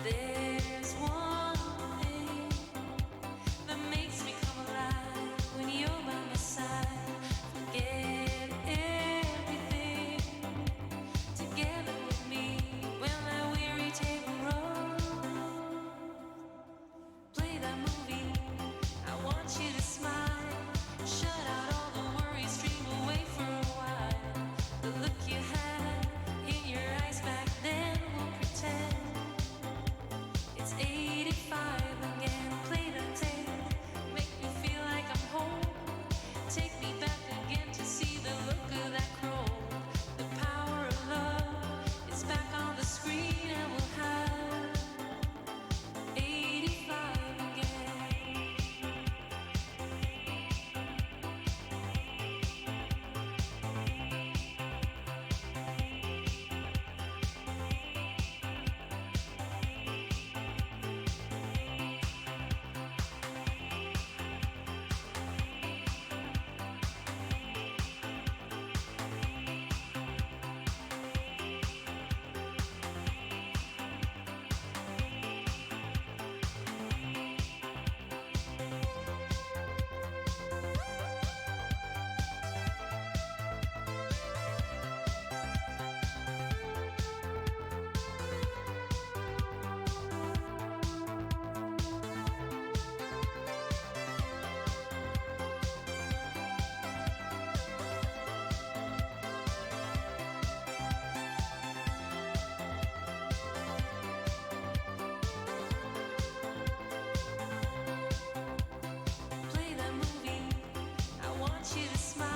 There's one thing that makes me come alive when you're by my side. Forget everything together with me when that weary table rolls. Play that movie. I want you to smile. Shut out all the worries, dream away for a while. The look you had in your eyes back then will pretend it's 85 again. Play the tape, make me feel like I'm home. Take me back again to see the look of that crow. The power of love is back on the screen, and we'll have 85 again. Play that movie. I want you to smile.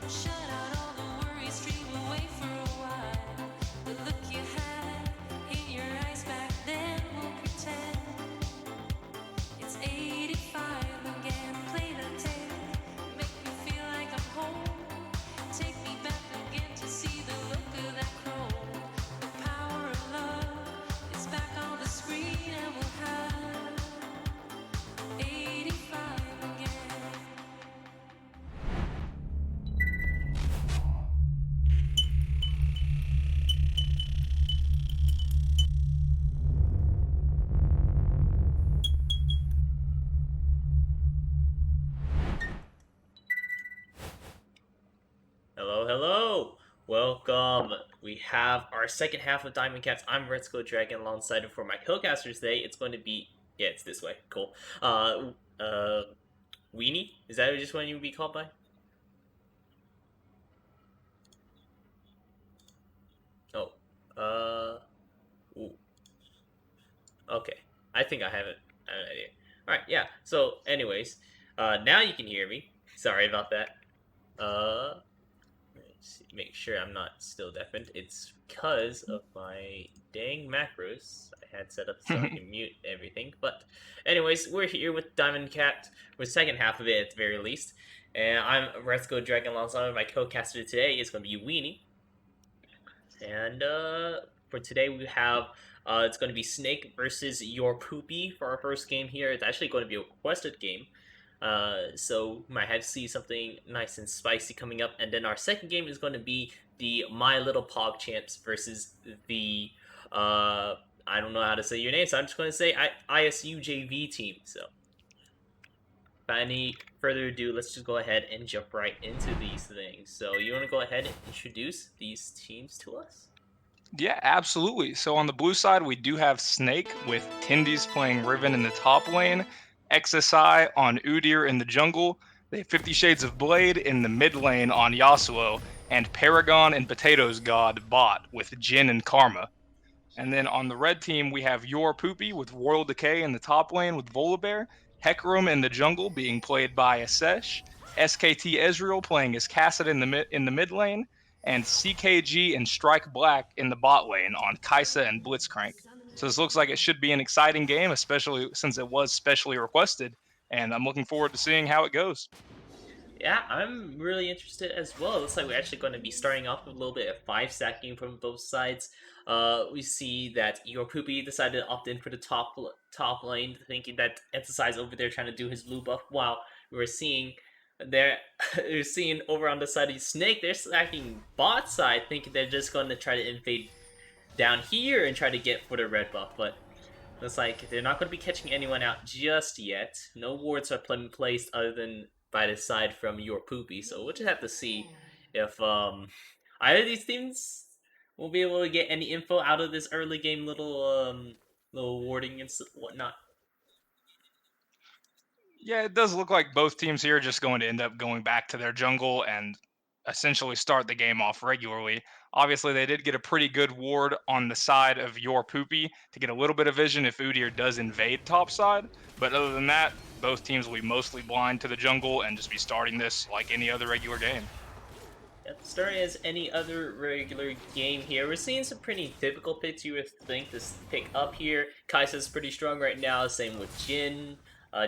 Shut out all the worries, dream away for a while. The look you had in your eyes back then will pretend it's 85 again. Play the tape, make me feel like I'm home. Take me back again to see the look of that crow. The power of love is back on the screen, and we'll have 85 again. Hello, hello. Welcome. We have our second half of Diamond Cats. I'm Red Skull Dragon alongside him for my co-casters today. It's going to be it's this way. Cool. Weenie? Is that just what you would be called by? Oh. Ooh. Okay. I think I have an idea. Alright, yeah. So anyways, now you can hear me. Sorry about that. Let's make sure I'm not still deafened. It's because of my dang macros I had set up so I can mute everything. But anyways, we're here with Diamond Cat, with the second half of it at the very least. And I'm Resco Dragon alongside my co-caster today is going to be Weenie. And for today we have it's going to be Snake versus Your Poopy for our first game here. It's actually going to be a requested game. So we might have to see something nice and spicy coming up. And then our second game is going to be the My Little Pog Champs versus the I don't know how to say your name, so I'm just going to say ISU JV team. So without any further ado, let's just go ahead and jump right into these things. So you want to go ahead and introduce these teams to us? Yeah, absolutely. So on the blue side, we do have Snake with Tindies playing Riven in the top lane, XSI on Udyr in the jungle, they have 50 Shades of Blade in the mid lane on Yasuo, and Paragon and Potatoes God bot with Jin and Karma. And then on the red team, we have Your Poopy with Royal Decay in the top lane with Volibear, Hecarim in the jungle being played by Asesh, SKT Ezreal playing as Cassidy in the mid lane, and CKG and Strike Black in the bot lane on Kai'Sa and Blitzcrank. So this looks like it should be an exciting game, especially since it was specially requested, and I'm looking forward to seeing how it goes. Yeah, I'm really interested as well. It looks like we're actually going to be starting off with a little bit of 5 stacking from both sides. We see that Your Poopy decided to opt in for the top lane, thinking that Exercise over there trying to do his blue buff. While we're seeing there, we're seeing over on the side of Snake, they're stacking bot side, thinking they're just going to try to invade down here and try to get for the red buff. But Looks like they're not going to be catching anyone out just yet. No wards are put in place other than by the side from your poopy. So we'll just have to see if either of these teams will be able to get any info out of this early game little warding and whatnot. Yeah, it does look like both teams here are just going to end up going back to their jungle and essentially start the game off regularly. Obviously, they did get a pretty good ward on the side of your poopy to get a little bit of vision if Udyr does invade top side. But other than that, both teams will be mostly blind to the jungle and just be starting this like any other regular game. Starting as any other regular game here, we're seeing some pretty typical picks you would think this pick up here. Kai'Sa's pretty strong right now, same with Jin.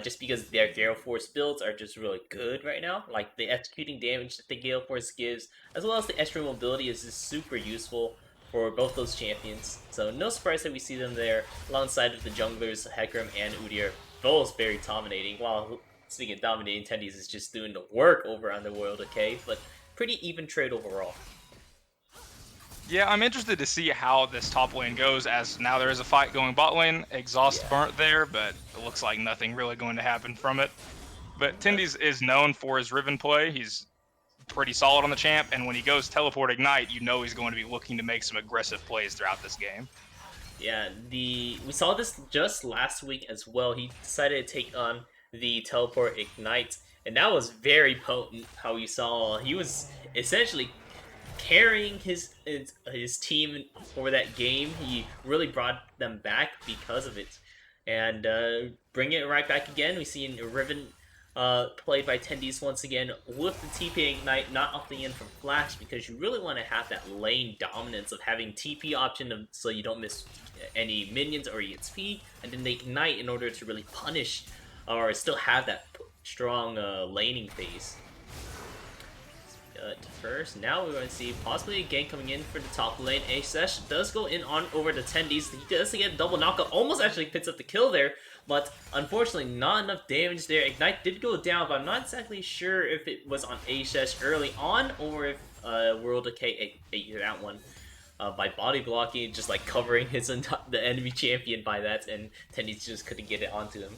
Just because their Gale Force builds are just really good right now. Like the executing damage that the Gale Force gives, as well as the extra mobility is just super useful for both those champions. So no surprise that we see them there alongside of the junglers, Hecarim and Udyr, both very dominating. While speaking of dominating, Tendies is just doing the work over on the World Decay, but pretty even trade overall. Yeah, I'm interested to see how this top lane goes, as now there is a fight going bot lane. Exhaust burnt there, but it looks like nothing really going to happen from it. But Tendies is known for his Riven play. He's pretty solid on the champ, and when he goes teleport ignite, you know he's going to be looking to make some aggressive plays throughout this game. Yeah, we saw this just last week as well. He decided to take on the teleport ignite, and that was very potent. How we saw he was essentially carrying his team for that game. He really brought them back because of it, and bring it right back again. We see Riven played by Tendies once again with the TP Ignite, not opting in from Flash because you really want to have that lane dominance of having TP option so you don't miss any minions or EXP, and then they Ignite in order to really punish or still have that strong laning phase. But first, now we're going to see possibly a gank coming in for the top lane. Asesh does go in on over the Tendies. He does get a double knockup, almost actually picks up the kill there, but unfortunately not enough damage there. Ignite did go down, but I'm not exactly sure if it was on Asesh early on or if World Decay ate that one. By body blocking, just like covering the enemy champion by that, and Tendies just couldn't get it onto him.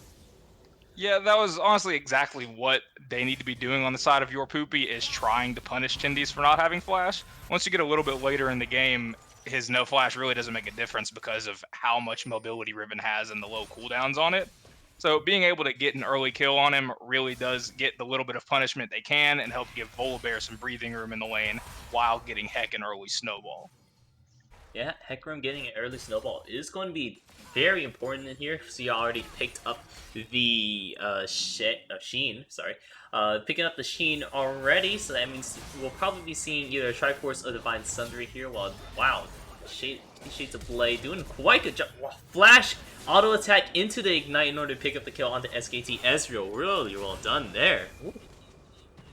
Yeah, that was honestly exactly what they need to be doing on the side of your poopy, is trying to punish Tendies for not having flash. Once you get a little bit later in the game, his no flash really doesn't make a difference because of how much mobility Riven has and the low cooldowns on it. So being able to get an early kill on him really does get the little bit of punishment they can and help give Volibear some breathing room in the lane while getting Heck an early snowball. Yeah, Hecarim getting an early snowball is going to be very important in here. So you already picked up the Sheen, sorry. Picking up the Sheen already, so that means we'll probably be seeing either Triforce or Divine Sundry here. While, wow, Shades of Blade doing quite a job. Wow, Flash auto attack into the Ignite in order to pick up the kill onto SKT Ezreal. Really well done there. Ooh.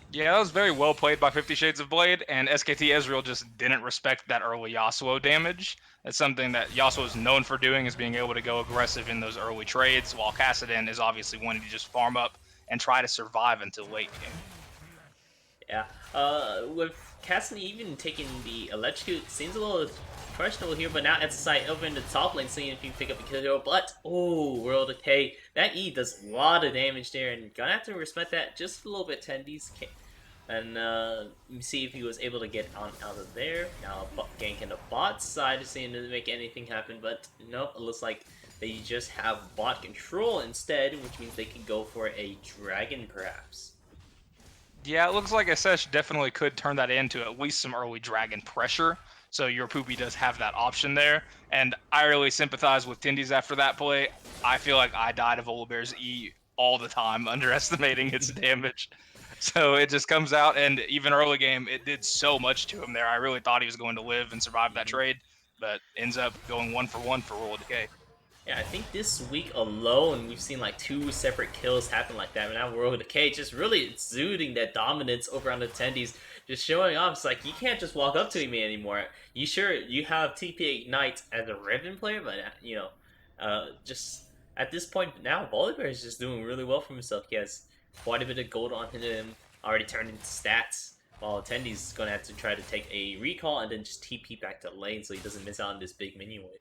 Yeah, that was very well played by 50 Shades of Blade, and SKT Ezreal just didn't respect that early Yasuo damage. That's something that Yasuo is known for doing, is being able to go aggressive in those early trades, while Kassadin is obviously wanting to just farm up and try to survive until late game. Yeah. With Cassidy even taking the electrocute, seems a little questionable here, but now SSI over in the top lane, seeing if you can pick up a kill hero. But, oh, World Decay. That E does a lot of damage there, and gonna have to respect that just a little bit, Tendies. And see if he was able to get on out of there. Now, gank in the bot side is seeing to make anything happen, but nope, it looks like they just have bot control instead, which means they can go for a dragon, perhaps. Yeah, it looks like Asesh definitely could turn that into at least some early dragon pressure. So your Poopy does have that option there. And I really sympathize with Tendies after that play. I feel like I died of Volibear's E all the time, underestimating its damage. So it just comes out, and even early game, it did so much to him there. I really thought he was going to live and survive that trade, but ends up going 1-for-1 for World Decay. Yeah, I think this week alone, we've seen like 2 separate kills happen like that. And now World Decay just really exuding that dominance over on the Tendies, just showing off. It's like, you can't just walk up to me anymore. You have TP Ignite as a Riven player, but, just at this point now, Volibear is just doing really well for himself. He has quite a bit of gold on him, already turned into stats. While Tendi's going to have to try to take a recall and then just TP back to lane so he doesn't miss out on this big minion wave.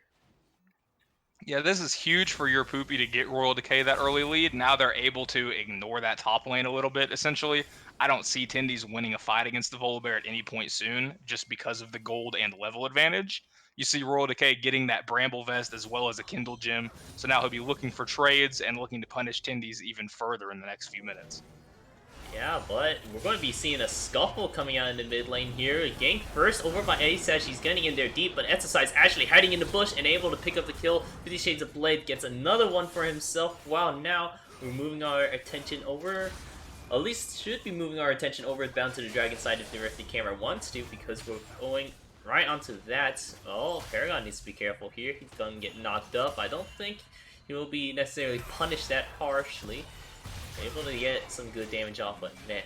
Yeah, this is huge for your Poopy to get Royal Decay that early lead. Now they're able to ignore that top lane a little bit, essentially. I don't see Tindy's winning a fight against the Volibear at any point soon, just because of the gold and level advantage. You see Royal Decay getting that Bramble Vest as well as a Kindle Gem, so now he'll be looking for trades and looking to punish Tindy's even further in the next few minutes. Yeah, but we're going to be seeing a scuffle coming out in the mid lane here. A gank first over by Asash. He's getting in there deep, but Exercise is actually hiding in the bush and able to pick up the kill. 50 Shades of Blade gets another one for himself. Wow, now we're moving our attention over. At least should be moving our attention over bound to the dragon side if the camera wants to, because we're going right onto that. Oh, Paragon needs to be careful here. He's going to get knocked up. I don't think he will be necessarily punished that harshly. Able to get some good damage off, but man.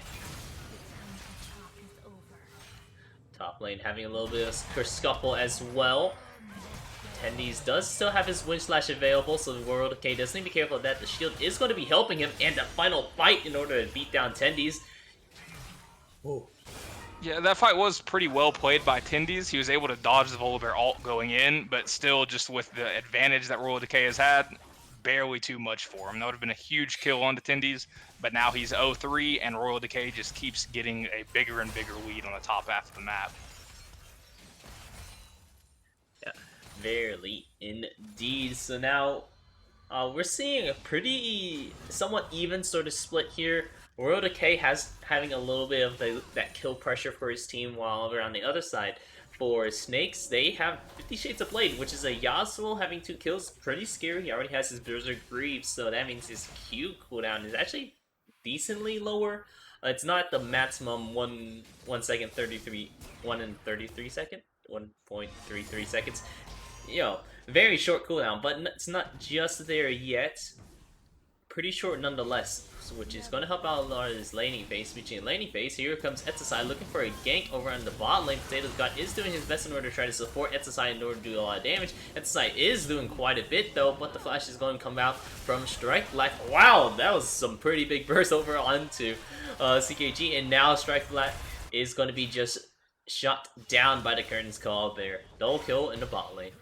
Top lane having a little bit of scuffle as well. Tendies does still have his Wind Slash available, so the World Decay does need to be careful of that. The shield is going to be helping him, and the final fight in order to beat down Tendies. Ooh. Yeah, that fight was pretty well played by Tindies. He was able to dodge the Volibear ult going in, but still, just with the advantage that Royal Decay has had, barely too much for him. That would have been a huge kill onto Tindies, but now he's 0-3, and Royal Decay just keeps getting a bigger and bigger lead on the top half of the map. Yeah, barely indeed. So now we're seeing a pretty somewhat even sort of split here. Royal Decay having a little bit of that kill pressure for his team, while over on the other side, for Snakes, they have 50 Shades of Blade, which is a Yasuo having 2 kills. Pretty scary. He already has his Berserk Greaves, so that means his Q cooldown is actually decently lower. It's not the maximum 1 second 33 1 and 33 second 1.33 seconds. You know, very short cooldown, but it's not just there yet. Pretty short nonetheless, which is going to help out a lot of this laning phase. Between laning phase, here comes Etsasai looking for a gank over on the bot lane. Potato's God is doing his best in order to try to support Etsasai in order to do a lot of damage. Etsasai is doing quite a bit though, but the flash is going to come out from Strike Black. Wow, that was some pretty big burst over onto CKG, and now Strike Black is going to be just shot down by the Curtain's Call there. Double kill in the bot lane.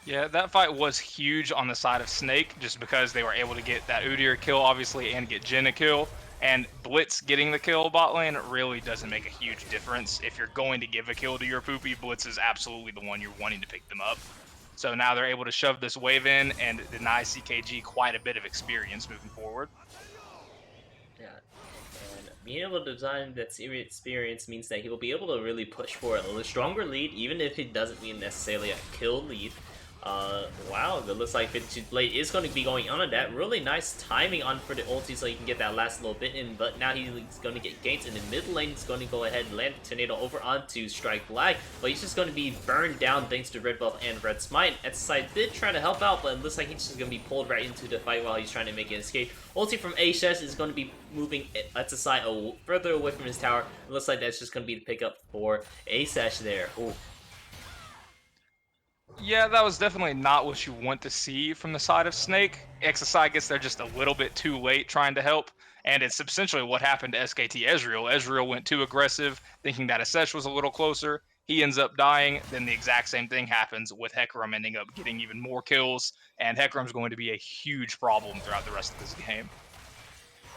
Yeah, that fight was huge on the side of Snake, just because they were able to get that Udyr kill, obviously, and get Jhin a kill. And Blitz getting the kill bot lane really doesn't make a huge difference. If you're going to give a kill to your Poopy, Blitz is absolutely the one you're wanting to pick them up. So now they're able to shove this wave in and deny CKG quite a bit of experience moving forward. Yeah, and being able to design that serious experience means that he will be able to really push for a little stronger lead, even if it doesn't mean necessarily a kill lead. Wow, it looks like Vintage Blade is going to be going on that. Really nice timing on for the ulti so he can get that last little bit in, but now he's going to get ganked in the mid lane. He's going to go ahead and land the Tornado over onto Strike Black, but he's just going to be burned down thanks to Red Buff and Red Smite. Etsasai did try to help out, but it looks like he's just going to be pulled right into the fight while he's trying to make an escape. Ulti from Ashes is going to be moving Etsasai further away from his tower. It looks like that's just going to be the pickup for Asash there. Ooh. Yeah, that was definitely not what you want to see from the side of Snake. XSI gets there just a little bit too late trying to help, and it's essentially what happened to SKT Ezreal. Ezreal went too aggressive, thinking that Asesh was a little closer. He ends up dying, then the exact same thing happens with Hecarim ending up getting even more kills, and Hecarim's going to be a huge problem throughout the rest of this game.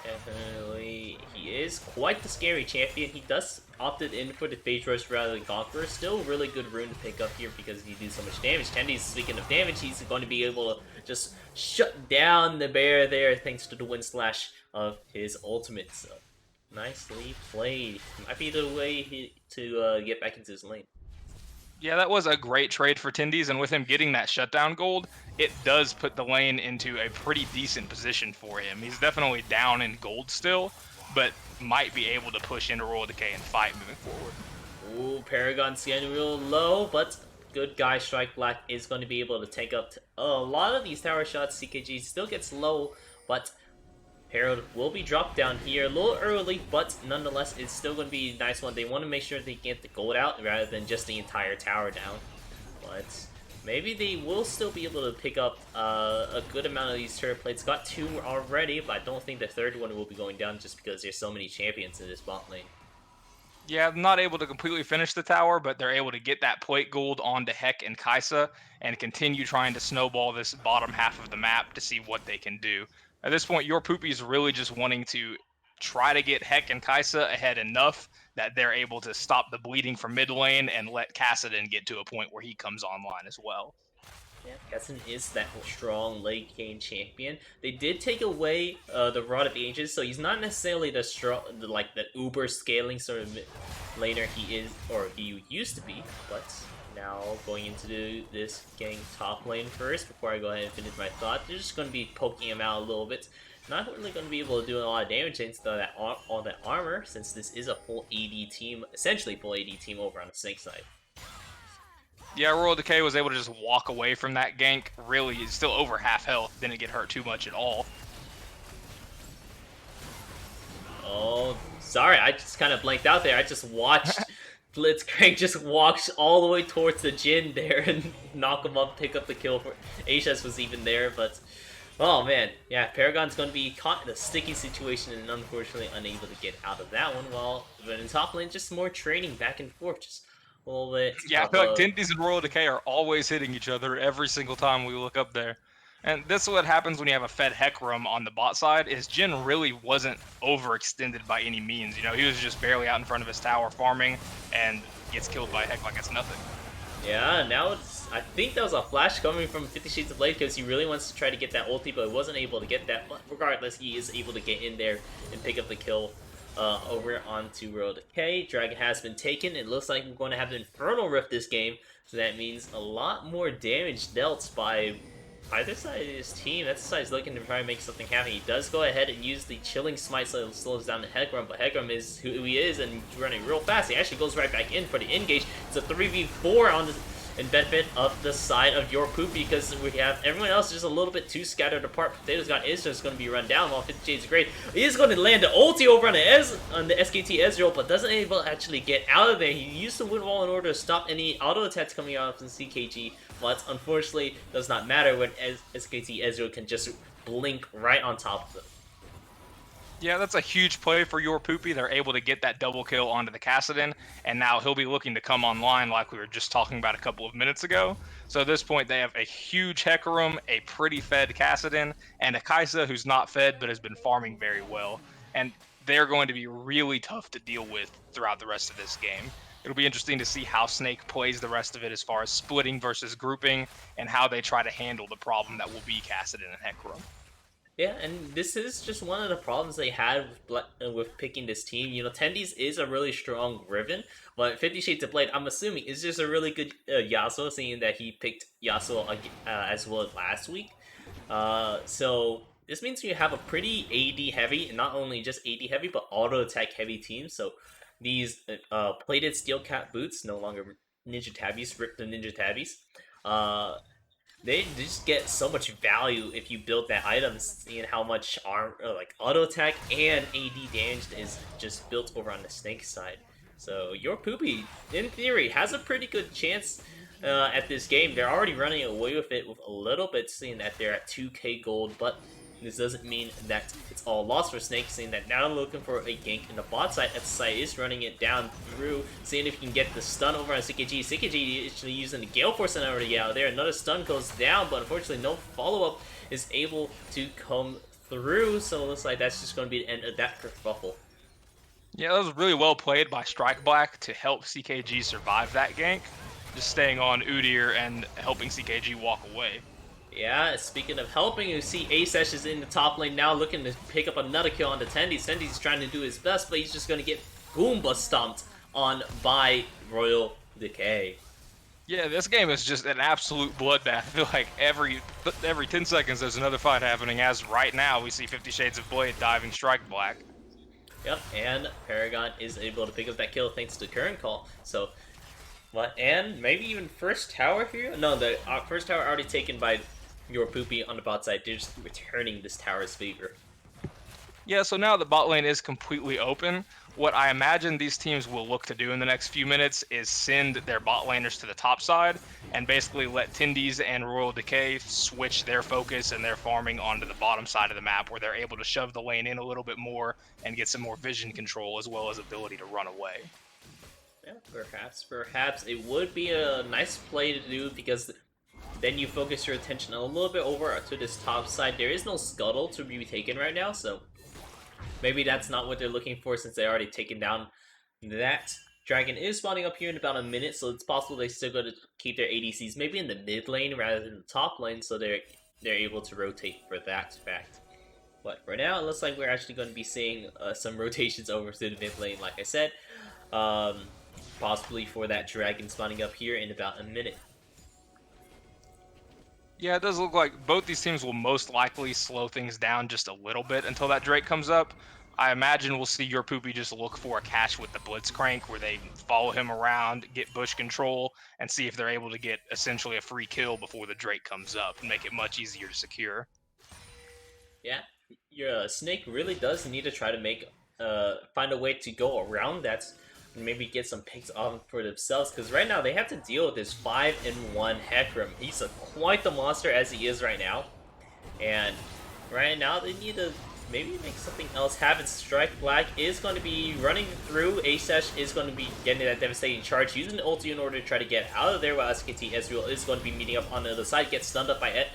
Definitely, he is quite the scary champion. He does opted in for the Phage Rush rather than Conqueror. Still really good rune to pick up here because he do so much damage. Tendy's, speaking of damage, he's going to be able to just shut down the bear there thanks to the Wind Slash of his ultimate. So, nicely played. Might be the way to get back into his lane. Yeah, that was a great trade for Tindies, and with him getting that shutdown gold, it does put the lane into a pretty decent position for him. He's definitely down in gold still, but might be able to push into Royal Decay and fight moving forward. Ooh, Paragon's getting real low, but good guy Strike Black is going to be able to take up a lot of these tower shots. CKG still gets low, but Herald will be dropped down here a little early, but nonetheless, it's still going to be a nice one. They want to make sure they get the gold out rather than just the entire tower down. But maybe they will still be able to pick up a good amount of these turret plates. Got 2 already, but I don't think the third one will be going down just because there's so many champions in this bot lane. Yeah, not able to completely finish the tower, but they're able to get that plate gold onto Heck and Kaisa and continue trying to snowball this bottom half of the map to see what they can do. At this point, your Poopy's really just wanting to try to get Heck and Kaisa ahead enough that they're able to stop the bleeding from mid lane and let Kassadin get to a point where he comes online as well. Yeah, Kessin is that strong late game champion. They did take away the Rod of Ages, so he's not necessarily the strong, like the uber scaling sort of laner he is, or he used to be. But now going into this getting top lane first, before I go ahead and finish my thought, they're just going to be poking him out a little bit. Not really going to be able to do a lot of damage against all that armor, since this is a full AD team, essentially full AD team over on the Snake side. Yeah, Royal Decay was able to just walk away from that gank. Really, he's still over half health, didn't get hurt too much at all. Oh, sorry, I just kind of blanked out there. I just watched Blitzcrank just walks all the way towards the Jin there and knock him up, pick up the kill. For HS was even there, but oh man, yeah, Paragon's going to be caught in a sticky situation and unfortunately unable to get out of that one. While but in top lane, just more trading back and forth, just a little bit. Yeah, I feel like Tindies and Royal Decay are always hitting each other every single time we look up there. And this is what happens when you have a fed Hecarim on the bot side, is Jin really wasn't overextended by any means. You know, he was just barely out in front of his tower farming and gets killed by Heck like it's nothing. Yeah, now it's. I think that was a flash coming from 50 Shades of Blade because he really wants to try to get that ulti, but wasn't able to get that. But regardless, he is able to get in there and pick up the kill over onto Royal Decay. Dragon has been taken. It looks like we're going to have an Infernal Rift this game, so that means a lot more damage dealt by either side of his team. That side's looking to try and make something happen. He does go ahead and use the Chilling Smite so it slows down the Hecarim, but Hecarim is who he is and running real fast. He actually goes right back in for the engage. It's a 3v4 on the in benefit of the side of your poop because we have everyone else just a little bit too scattered apart. Potatoes got is just going to be run down while 50 Shades of Grey is going to land the ulti over on the SKT Ezreal, but doesn't able to actually get out of there. He used the wind wall in order to stop any auto attacks coming out from CKG, but unfortunately does not matter when SKT Ezreal can just blink right on top of them. Yeah, that's a huge play for your Poopy. They're able to get that double kill onto the Kassadin, and now he'll be looking to come online like we were just talking about a couple of minutes ago. So at this point, they have a huge Hecarim, a pretty fed Kassadin, and a Kaisa who's not fed but has been farming very well. And they're going to be really tough to deal with throughout the rest of this game. It'll be interesting to see how Snake plays the rest of it as far as splitting versus grouping, and how they try to handle the problem that will be Kassadin and Hecarim. Yeah, and this is just one of the problems they had with picking this team. You know, Tendies is a really strong Riven, but 50 Shades of Blade, I'm assuming, is just a really good Yasuo, seeing that he picked Yasuo as well as last week. So this means you have a pretty AD heavy, and not only just AD heavy, but auto attack heavy team. So these plated steel cap boots, no longer Ninja Tabbies, rip the Ninja Tabbies. They just get so much value if you build that item, seeing how much like auto attack and AD damage is just built over on the Snake side. So your Poopy, in theory, has a pretty good chance at this game. They're already running away with it with a little bit, seeing that they're at 2k gold, but this doesn't mean that it's all lost for Snake, seeing that now looking for a gank in the bot side. XIV is running it down through, seeing if he can get the stun over on CKG. CKG is actually using the Gale Force in order to get out there. Another stun goes down, but unfortunately no follow-up is able to come through, so it looks like that's just going to be the end of that kerfuffle. Yeah, that was really well played by Strike Black to help CKG survive that gank, just staying on Udyr and helping CKG walk away. Yeah, speaking of helping, you see Asesh is in the top lane now looking to pick up another kill on the Tendies. Tendies trying to do his best, but he's just going to get Goomba stomped on by Royal Decay. Yeah, this game is just an absolute bloodbath. I feel like every 10 seconds there's another fight happening, as right now we see 50 Shades of Blade diving Strike Black. Yep, and Paragon is able to pick up that kill thanks to current call. So, what? And maybe even first tower here? No, the first tower already taken by your Poopy on the bot side. They're just returning this tower's favor. Yeah, so now the bot lane is completely open. What I imagine these teams will look to do in the next few minutes is send their bot laners to the top side and basically let Tindies and Royal Decay switch their focus and their farming onto the bottom side of the map, where they're able to shove the lane in a little bit more and get some more vision control as well as ability to run away. Yeah, perhaps it would be a nice play to do because then you focus your attention a little bit over to this top side. There is no scuttle to be taken right now, so maybe that's not what they're looking for since they already taken down that. Dragon is spawning up here in about a minute, so it's possible they still go to keep their ADCs maybe in the mid lane rather than the top lane, so they're able to rotate for that fact. But for now, it looks like we're actually going to be seeing some rotations over to the mid lane, like I said. Possibly for that dragon spawning up here in about a minute. Yeah, it does look like both these teams will most likely slow things down just a little bit until that Drake comes up. I imagine we'll see your Poopy just look for a catch with the Blitzcrank where they follow him around, get bush control, and see if they're able to get essentially a free kill before the Drake comes up and make it much easier to secure. Yeah, your snake really does need to try to make find a way to go around that and maybe get some picks on for themselves, because right now they have to deal with this 5-in-1 Hecarim. He's quite the monster as he is right now, and right now they need to maybe make something else happen. Strike Black is going to be running through. Asesh is going to be getting that devastating charge, using the ulti in order to try to get out of there, while SKT Ezreal is going to be meeting up on the other side, gets stunned up by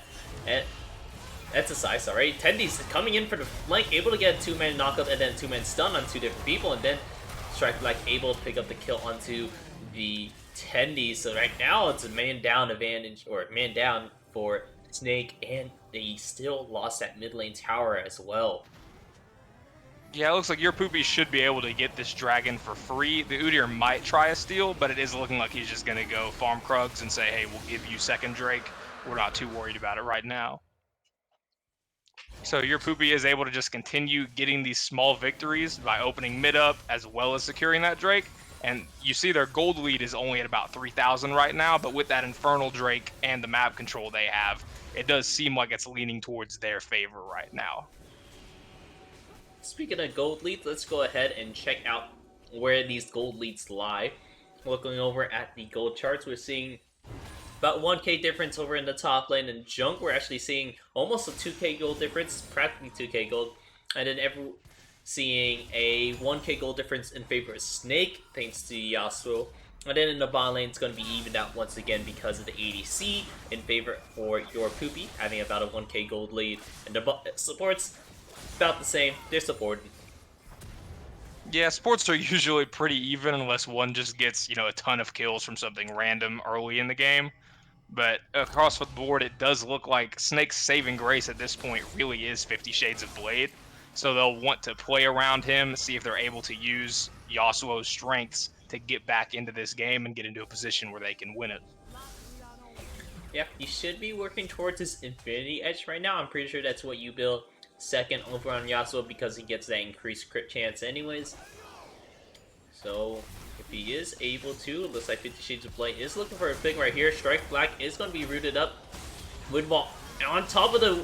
XIV, sorry. Tendi's coming in for the flank, able to get a two-man knockup and then two-man stun on two different people, and then Strike Black able to pick up the kill onto the Tendy. So right now it's a man down advantage, or man down for Snake, and they still lost that mid lane tower as well. Yeah, it looks like your Poopy should be able to get this dragon for free. The Udyr might try a steal, but it is looking like he's just going to go farm Krugs and say, hey, we'll give you second Drake. We're not too worried about it right now. So your Poopy is able to just continue getting these small victories by opening mid up as well as securing that Drake. And you see their gold lead is only at about 3,000 right now, but with that Infernal Drake and the map control they have, it does seem like it's leaning towards their favor right now. Speaking of gold leads, let's go ahead and check out where these gold leads lie. Looking over at the gold charts, we're seeing about 1k difference over in the top lane. In Junk, we're actually seeing almost a 2k gold difference, practically 2k gold. And then seeing a 1k gold difference in favor of Snake, thanks to Yasuo. And then in the bot lane, it's going to be evened out once again because of the ADC in favor for your Poopy, having about a 1k gold lead. And the supports, about the same. They're supported. Yeah, sports are usually pretty even unless one just gets, a ton of kills from something random early in the game. But across the board, it does look like Snake's saving grace at this point really is 50 Shades of Blade. So they'll want to play around him, see if they're able to use Yasuo's strengths to get back into this game and get into a position where they can win it. Yeah, he should be working towards his Infinity Edge right now. I'm pretty sure that's what you build second over on Yasuo because he gets that increased crit chance anyways. So if he is able to, it looks like 50 Shades of Blade is looking for a pick right here. Strike Black is going to be rooted up. Woodball on top of the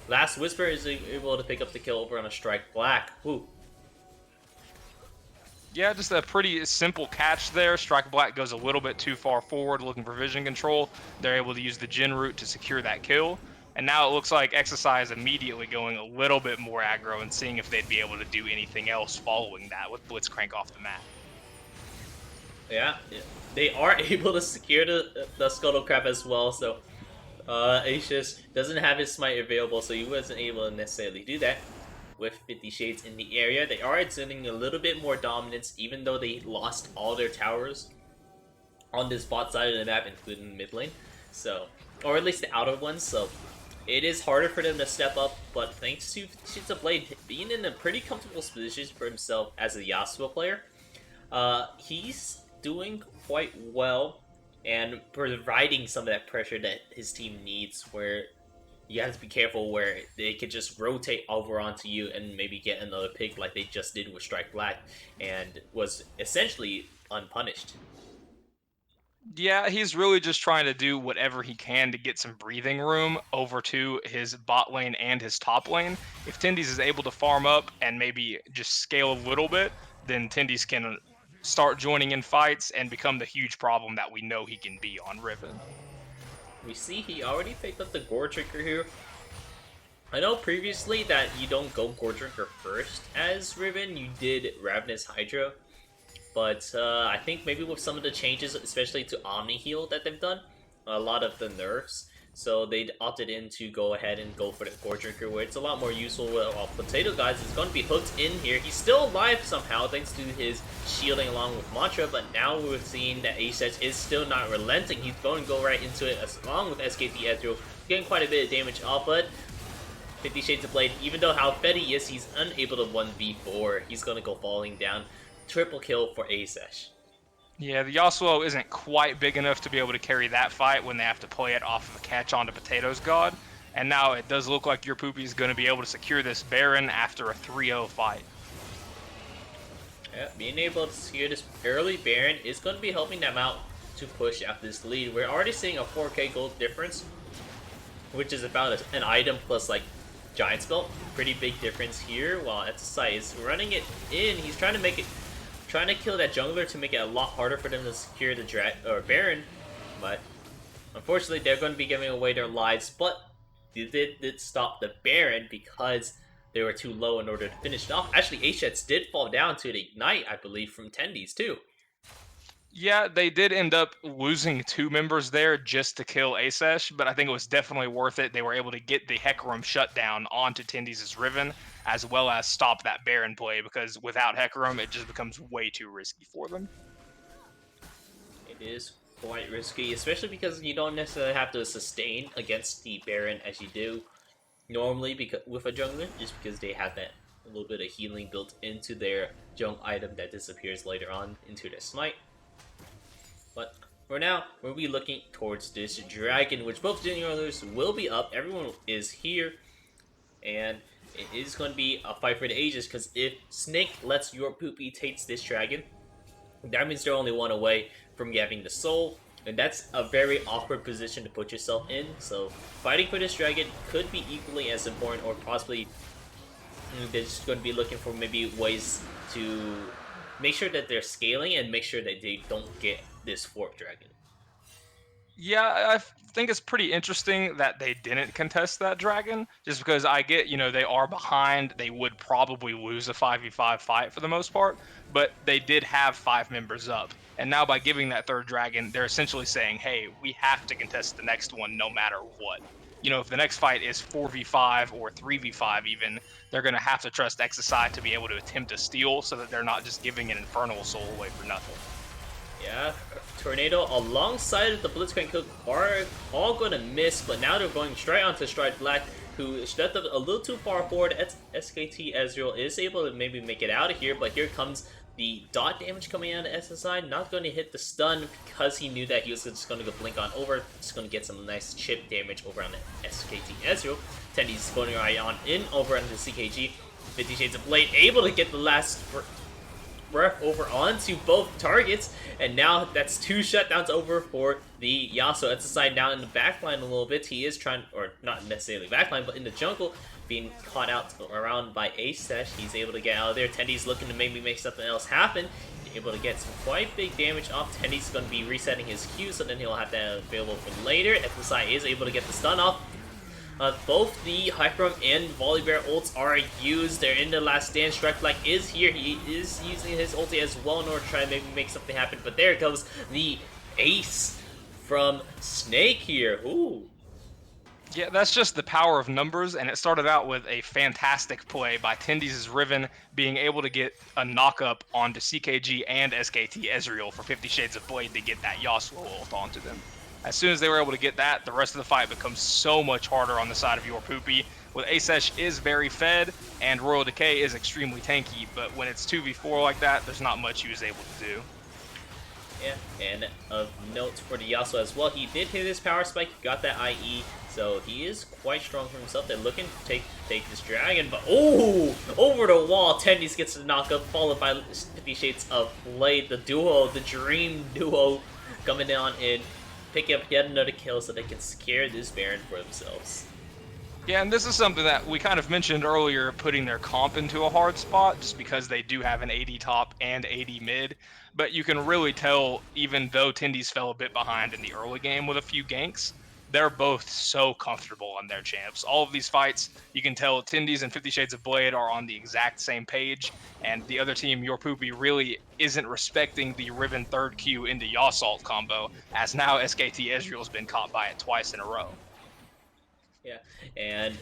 Last Whisper is able to pick up the kill over on a Strike Black. Woo. Yeah, just a pretty simple catch there. Strike Black goes a little bit too far forward looking for vision control. They're able to use the Jhin route to secure that kill. And now it looks like XSI is immediately going a little bit more aggro and seeing if they'd be able to do anything else following that with Blitzcrank off the map. Yeah, they are able to secure the Scuttle Crab as well, so Ace just doesn't have his smite available, so he wasn't able to necessarily do that. With 50 Shades in the area, they are exerting a little bit more dominance, even though they lost all their towers on this bot side of the map, including mid lane. So, or at least the outer ones. So, it is harder for them to step up. But thanks to Shades of Blade being in a pretty comfortable position for himself as a Yasuo player, he's doing quite well and providing some of that pressure that his team needs, where you have to be careful where they could just rotate over onto you and maybe get another pick like they just did with Strike Black and was essentially unpunished. Yeah, he's really just trying to do whatever he can to get some breathing room over to his bot lane and his top lane. If Tendies is able to farm up and maybe just scale a little bit, then Tendies can start joining in fights and become the huge problem that we know he can be on Riven. We see he already picked up the Gore Trigger here. I know previously that you don't go Gore Trigger first as Riven, you did Ravenous Hydra. But I think maybe with some of the changes, especially to Omni Heal that they've done, a lot of the nerfs, so they opted in to go ahead and go for the Core Drinker, where it's a lot more useful. While Potato Guys is going to be hooked in here. He's still alive somehow thanks to his shielding along with Mantra, but now we're seeing that Asesh is still not relenting. He's going to go right into it along with SKT Ezreal, getting quite a bit of damage off, but 50 Shades of Blade, even though how fed he is, he's unable to 1v4. He's going to go falling down. Triple kill for Asesh. Yeah, the Yasuo isn't quite big enough to be able to carry that fight when they have to play it off of a catch on to Potatoes God. And now it does look like your Poopy is going to be able to secure this Baron after a 3-0 fight. Yeah, being able to secure this early Baron is going to be helping them out to push out this lead. We're already seeing a 4k gold difference, which is about an item plus like Giant's Belt. Pretty big difference here. While XIV is running it in, he's trying to kill that jungler to make it a lot harder for them to secure the Baron. But unfortunately, they're going to be giving away their lives. But they did stop the Baron because they were too low in order to finish it off. Actually, Ashets did fall down to the Ignite, I believe, from Tendies too. Yeah, they did end up losing 2 members there just to kill Asesh, but I think it was definitely worth it. They were able to get the Hecarim shutdown onto Tendies' Riven, as well as stop that Baron play, because without Hecarim, it just becomes way too risky for them. It is quite risky, especially because you don't necessarily have to sustain against the Baron as you do normally with a jungler, just because they have that a little bit of healing built into their junk item that disappears later on into their smite. But for now, we'll be looking towards this dragon, which both junglers will be up. Everyone is here, and it is going to be a fight for the ages, because if Snake lets your Poopy takes this dragon, that means they're only one away from getting the soul, and that's a very awkward position to put yourself in. So fighting for this dragon could be equally as important, or possibly they're just going to be looking for maybe ways to make sure that they're scaling and make sure that they don't get this fork dragon. Yeah, I think it's pretty interesting that they didn't contest that dragon, just because I get, they are behind. They would probably lose a 5v5 fight for the most part, but they did have 5 members up. And now by giving that third dragon, they're essentially saying, hey, we have to contest the next one no matter what. If the next fight is 4v5 or 3v5 even, they're going to have to trust XSI to be able to attempt a steal so that they're not just giving an Infernal Soul away for nothing. Yeah, Tornado alongside the Blitzcrank Cook are all going to miss, but now they're going straight onto Stride Black, who stepped up a little too far forward. SKT Ezreal is able to maybe make it out of here, but here comes the dot damage coming out of SSI. Not going to hit the stun because he knew that he was just going to go blink on over. Just going to get some nice chip damage over on the SKT Ezreal. Tendy's going right on in over on the CKG. 50 Shades of Blade able to get the last breath over onto both targets, and now that's 2 shutdowns over for the Yasuo. SSI down in the backline a little bit. He is trying, or not necessarily backline, but in the jungle, being caught out around by Asesh. He's able to get out of there. Tendy's looking to maybe make something else happen. Able to get some quite big damage off. Tendy's going to be resetting his Q, so then he'll have that available for later. SSI is able to get the stun off. Both the Hyperum and Volibear ults are used. They're in the last stand. Strike Black is here. He is using his ulti as well in order to try and maybe make something happen. But there comes the ace from Snake here. Ooh. Yeah, that's just the power of numbers, and it started out with a fantastic play by Tendies' Riven being able to get a knock-up onto CKG and SKT Ezreal for 50 Shades of Blade to get that Yasuo ult onto them. As soon as they were able to get that, the rest of the fight becomes so much harder on the side of your Poopy. With Asesh is very fed, and Royal Decay is extremely tanky, but when it's 2v4 like that, there's not much he was able to do. Yeah, and of note for the Yasuo as well, he did hit his power spike, got that IE, so he is quite strong for himself. They're looking to take this dragon, but oh, over the wall, Tendies gets the knockup, followed by 50 Shades of Blade, the duo, the dream duo, coming down in, picking up yet another kill so they can scare this Baron for themselves. Yeah, and this is something that we kind of mentioned earlier, putting their comp into a hard spot, just because they do have an AD top and AD mid. But you can really tell, even though Tendies fell a bit behind in the early game with a few ganks, they're both so comfortable on their champs. All of these fights, you can tell Tindies and 50 Shades of Blade are on the exact same page, and the other team, Your Poopy, really isn't respecting the Riven third Q into Yassault combo, as now SKT Ezreal's been caught by it twice in a row. Yeah, and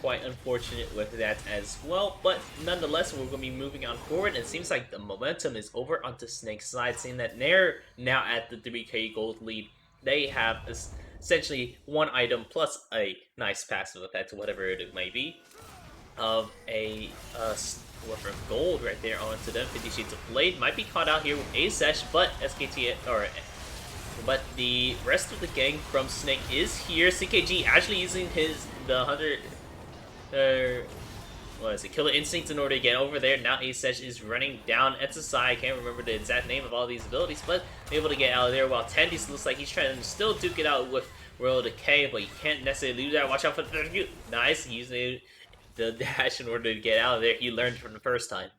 quite unfortunate with that as well. But nonetheless, we're going to be moving on forward. And it seems like the momentum is over onto Snake's side, seeing that they're now at the 3k gold lead. They have essentially one item plus a nice passive effect, whatever it may be, of a whatever gold right there onto them. 50 Shades of Blade might be caught out here with a sesh, but but the rest of the gang from Snake is here. CKG actually using the 100 what is it, Killer Instinct in order to get over there. Now Asesh is running down XSI. I can't remember the exact name of all these abilities, but able to get out of there, while Tendis looks like he's trying to still duke it out with World Decay, but you can't necessarily lose that. Watch out for the nice, using the dash in order to get out of there. He learned from the first time.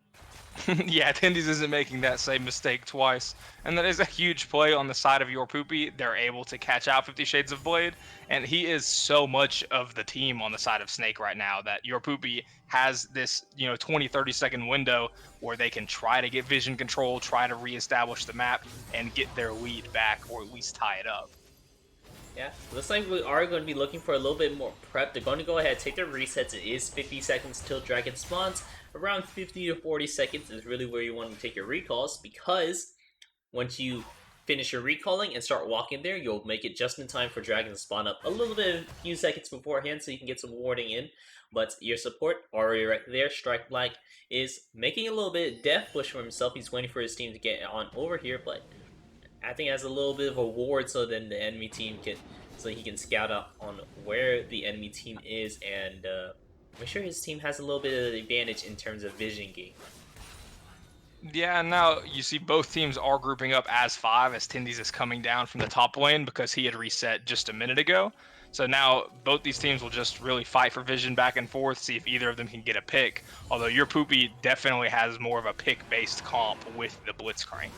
Yeah, Tindies isn't making that same mistake twice. And that is a huge play on the side of Your Poopy. They're able to catch out 50 Shades of Blade, and he is so much of the team on the side of Snake right now that Your Poopy has this, 20, 30-second window where they can try to get vision control, try to reestablish the map, and get their lead back, or at least tie it up. Yeah, looks like we are going to be looking for a little bit more prep. They're going to go ahead, take their resets. It is 50 seconds till Dragon spawns. Around 50 to 40 seconds is really where you want to take your recalls, because once you finish your recalling and start walking there, you'll make it just in time for Dragon to spawn up a little bit, a few seconds beforehand, so you can get some warding in. But your support already right there, Strike Black, is making a little bit of death push for himself. He's waiting for his team to get on over here, but I think has a little bit of a ward, so then the enemy team so he can scout out on where the enemy team is and make sure his team has a little bit of advantage in terms of vision gain. Yeah, now you see both teams are grouping up as 5 as Tindies is coming down from the top lane because he had reset just a minute ago. So now both these teams will just really fight for vision back and forth, see if either of them can get a pick. Although Your Poopy definitely has more of a pick-based comp with the Blitzcrank.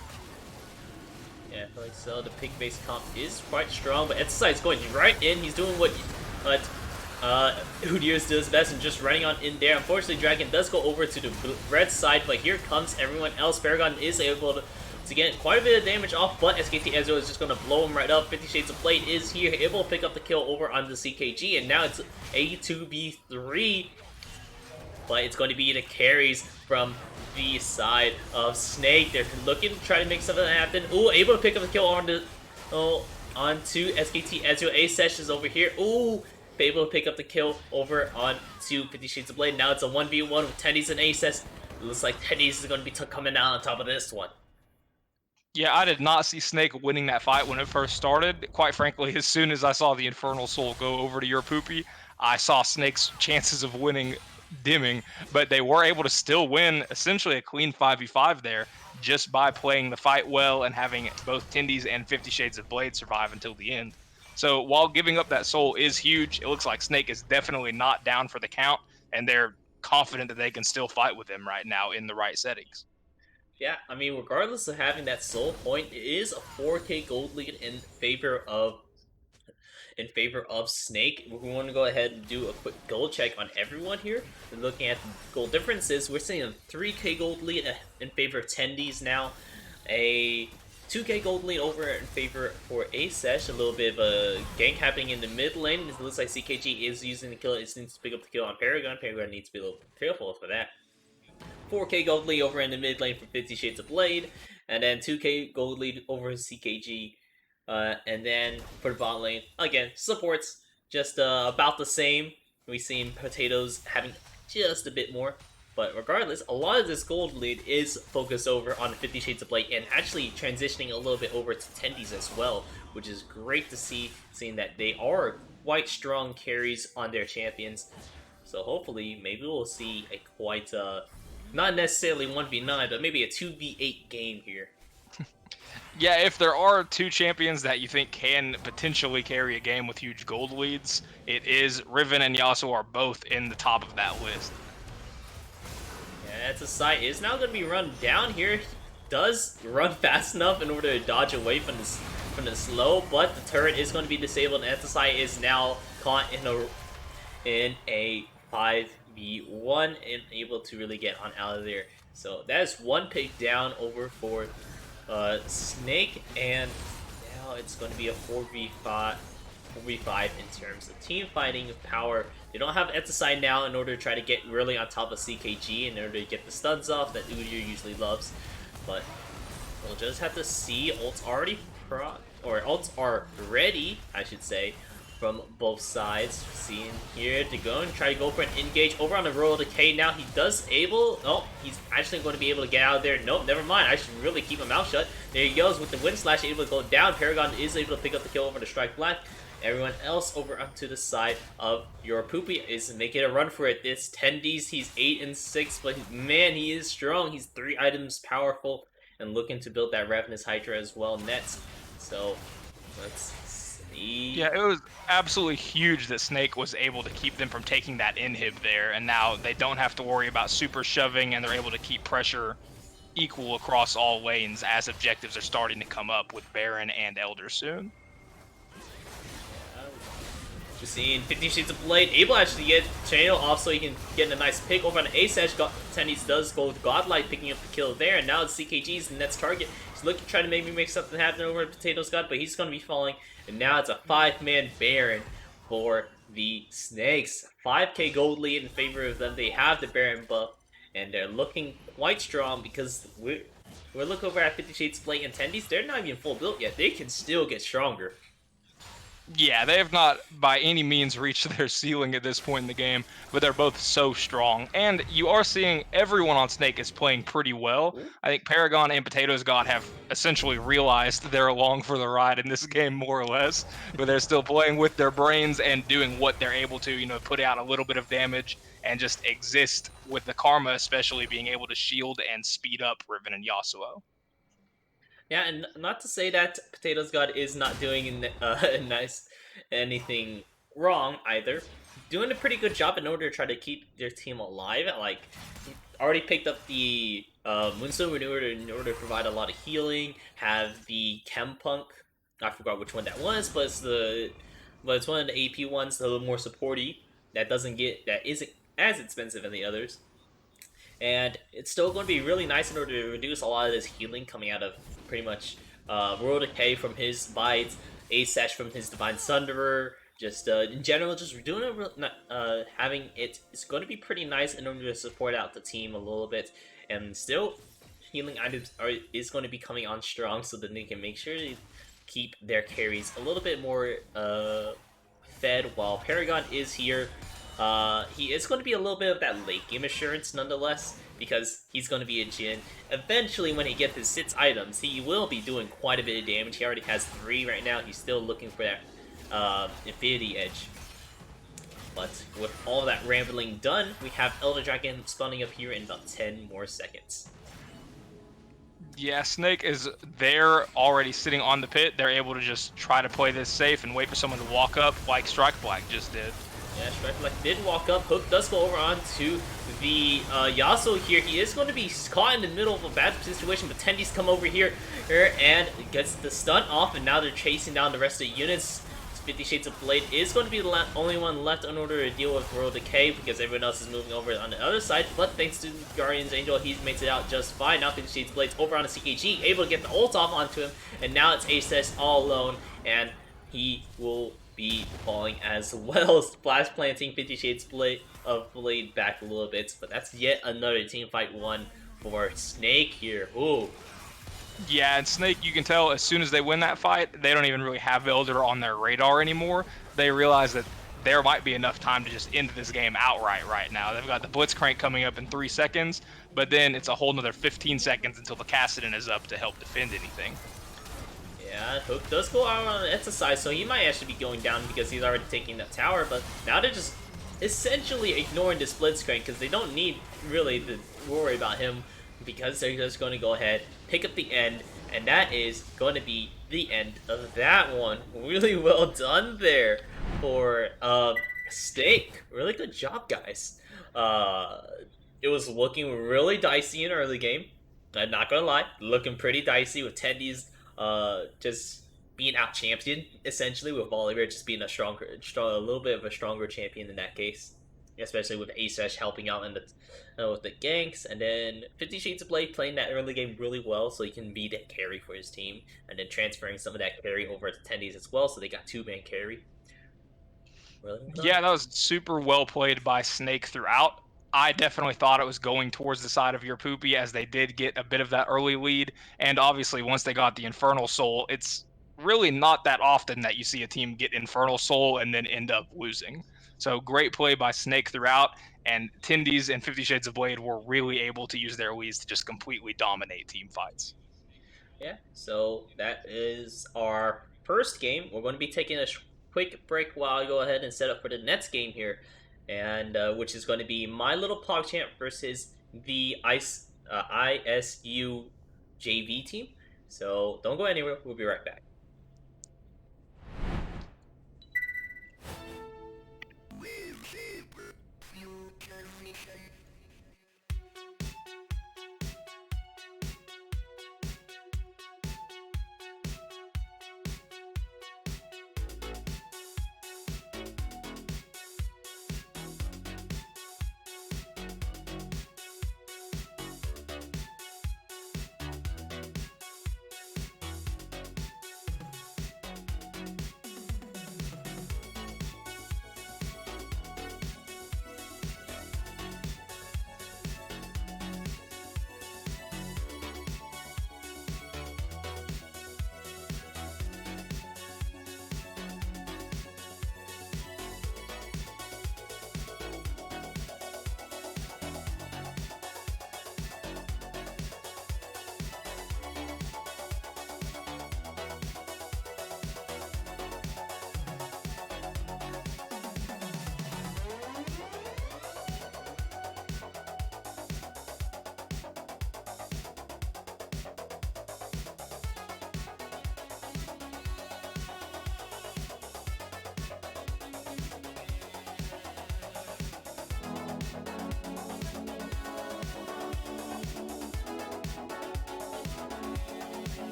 Yeah, I feel like so. The pick-based comp is quite strong, but XIV is going right in. He's doing what Udyrs does best and just running on in there. Unfortunately, Dragon does go over to the red side, but here comes everyone else. Paragon is able to get quite a bit of damage off, but SKT Ezreal is just going to blow him right up. 50 Shades of Blade is here, able to pick up the kill over on the CKG, and now it's A2B3, but it's going to be the carries from the side of Snake. They're looking to try to make something happen. Ooh, able to pick up the kill onto SKT Ezreal. A-Sesh is over here. Ooh, able to pick up the kill over on to 50 Shades of Blade. Now it's a 1v1 with Tendies and Aces. It looks like Tendies is going to be coming out on top of this one. Yeah, I did not see Snake winning that fight when it first started. Quite frankly, as soon as I saw the Infernal Soul go over to Your Poopy, I saw Snake's chances of winning dimming, but they were able to still win essentially a clean 5v5 there just by playing the fight well and having both Tindies and 50 Shades of Blade survive until the end. So while giving up that soul is huge, it looks like Snake is definitely not down for the count, and they're confident that they can still fight with him right now in the right settings. Yeah, I mean, regardless of having that soul point, it is a 4k gold lead in favor of Snake. We want to go ahead and do a quick gold check on everyone here. And looking at the gold differences, we're seeing a 3k gold lead in favor of Tendies now, a 2k gold lead over in favor for A-Sesh. A little bit of a gank happening in the mid lane. It looks like CKG is using the kill. It needs to pick up the kill on Paragon. Paragon needs to be a little careful for that. 4k gold lead over in the mid lane for 50 Shades of Blade, and then 2k gold lead over CKG. And then for the bot lane, again, supports just about the same. We've seen Potatoes having just a bit more. But regardless, a lot of this gold lead is focused over on 50 Shades of Blade and actually transitioning a little bit over to Tendies as well, which is great to see, seeing that they are quite strong carries on their champions. So hopefully, maybe we'll see a quite, not necessarily 1v9, but maybe a 2v8 game here. Yeah, if there are two champions that you think can potentially carry a game with huge gold leads, it is Riven and Yasuo are both in the top of that list. Yeah, that's a sight. Is now going to be run down here. He does run fast enough in order to dodge away from this from the slow, but the turret is going to be disabled, and Ethicide is now caught in a 5v1 and able to really get on out of there. So that is one pick down over for Snake, and now it's going to be a 4v5 in terms of team fighting power. They don't have Ethicide now in order to try to get really on top of CKG in order to get the stuns off that Udyr usually loves, but we'll just have to see. Ults already ults are ready, I should say, from both sides. Seeing here to go and try to go for an engage over on the Royal Decay. Now he does able. Oh, he's actually going to be able to get out of there. Nope, never mind. I should really keep my mouth shut. There he goes with the Wind Slash, able to go down. Paragon is able to pick up the kill over the Strike Black. Everyone else over onto the side of your Poopy is making a run for it. This Tendies, he's 8 and 6, but man, he is strong. He's 3 items powerful and looking to build that Ravenous Hydra as well next. So let's see. Yeah, it was absolutely huge that Snake was able to keep them from taking that inhib there, and now they don't have to worry about super shoving, and they're able to keep pressure equal across all lanes as objectives are starting to come up with Baron and Elder soon. Just seeing 50 Shades of Blade able actually to get Channel off so he can get a nice pick over on the A-Sash. Tendies does go with Godlight, picking up the kill there, and now it's CKG's the next target. He's looking to try to maybe make something happen over at Potatoes God, but he's going to be falling, and now it's a 5-man Baron for the Snakes. 5k gold lead in favor of them. They have the Baron buff, and they're looking quite strong because we're looking over at 50 Shades of Blade and Tendies. They're not even full built yet. They can still get stronger. Yeah, they have not by any means reached their ceiling at this point in the game, but they're both so strong. And you are seeing everyone on Snake is playing pretty well. I think Paragon and Potatoes God have essentially realized they're along for the ride in this game, more or less, but they're still playing with their brains and doing what they're able to, you know, put out a little bit of damage and just exist, with the Karma especially being able to shield and speed up Riven and Yasuo. Yeah, and not to say that Potatoes God is not doing anything wrong either. Doing a pretty good job in order to try to keep their team alive. Like, already picked up the Moonstone in order to provide a lot of healing. Have the Chem Punk. I forgot which one that was, but it's one of the AP ones, a little more supporty. That isn't as expensive as the others. And it's still going to be really nice in order to reduce a lot of this healing coming out of pretty much Royal Decay from his bites, A-Sash from his Divine Thunderer. Just in general, just doing having it's going to be pretty nice in order to support out the team a little bit. And still, healing items is going to be coming on strong, so that they can make sure to keep their carries a little bit more fed while Paragon is here. He is going to be a little bit of that late game assurance nonetheless, because he's going to be a Jhin. Eventually, when he gets his 6 items, he will be doing quite a bit of damage. He already has 3 right now. He's still looking for that Infinity Edge. But with all that rambling done, we have Elder Dragon spawning up here in about 10 more seconds. Yeah, Snake is there already sitting on the pit. They're able to just try to play this safe and wait for someone to walk up like Strike Black just did. Yeah, Strike Black did walk up. Hook does go over onto the Yasuo here. He is going to be caught in the middle of a bad situation, but Tendies come over here and gets the stun off, and now they're chasing down the rest of the units. 50 Shades of Blade is going to be the only one left in order to deal with Royal Decay, because everyone else is moving over on the other side, but thanks to Guardian's Angel, he makes it out just fine. Now 50 Shades of Blade's over on the CKG, able to get the ult off onto him, and now it's Aces all alone, and he will be falling as well. Splash planting 50 Shades of Blade back a little bit, but that's yet another team fight won for Snake here. Ooh. Yeah, and Snake, you can tell as soon as they win that fight, they don't even really have Elder on their radar anymore. They realize that there might be enough time to just end this game outright right now. They've got the Blitzcrank coming up in 3 seconds, but then it's a whole nother 15 seconds until the Kassadin is up to help defend anything. Yeah, Hook does go out on the side, so he might actually be going down because he's already taking the tower, but now they're just essentially ignoring this Blitzcrank because they don't need really to worry about him, because they're just going to go ahead, pick up the end, and that is going to be the end of that one. Really well done there for Snake. Really good job, guys. It was looking really dicey in early game. I'm not going to lie. Looking pretty dicey with Tendies just being out championed essentially, with Volibear just being a little bit of a stronger champion in that case, especially with Asesh helping out in the with the ganks, and then 50 Shades of Blade playing that early game really well, so he can be the carry for his team, and then transferring some of that carry over to Tendies as well, so they got 2-man carry. Really well done. Yeah, that was super well played by Snake throughout. I definitely thought it was going towards the side of your Poopy as they did get a bit of that early lead. And obviously, once they got the Infernal Soul, it's really not that often that you see a team get Infernal Soul and then end up losing. So great play by Snake throughout. And Tindies and 50 Shades of Blade were really able to use their leads to just completely dominate team fights. Yeah, so that is our first game. We're going to be taking a quick break while I go ahead and set up for the next game here, and which is going to be My Little PogChamp versus the ISU JV team. So don't go anywhere. We'll be right back.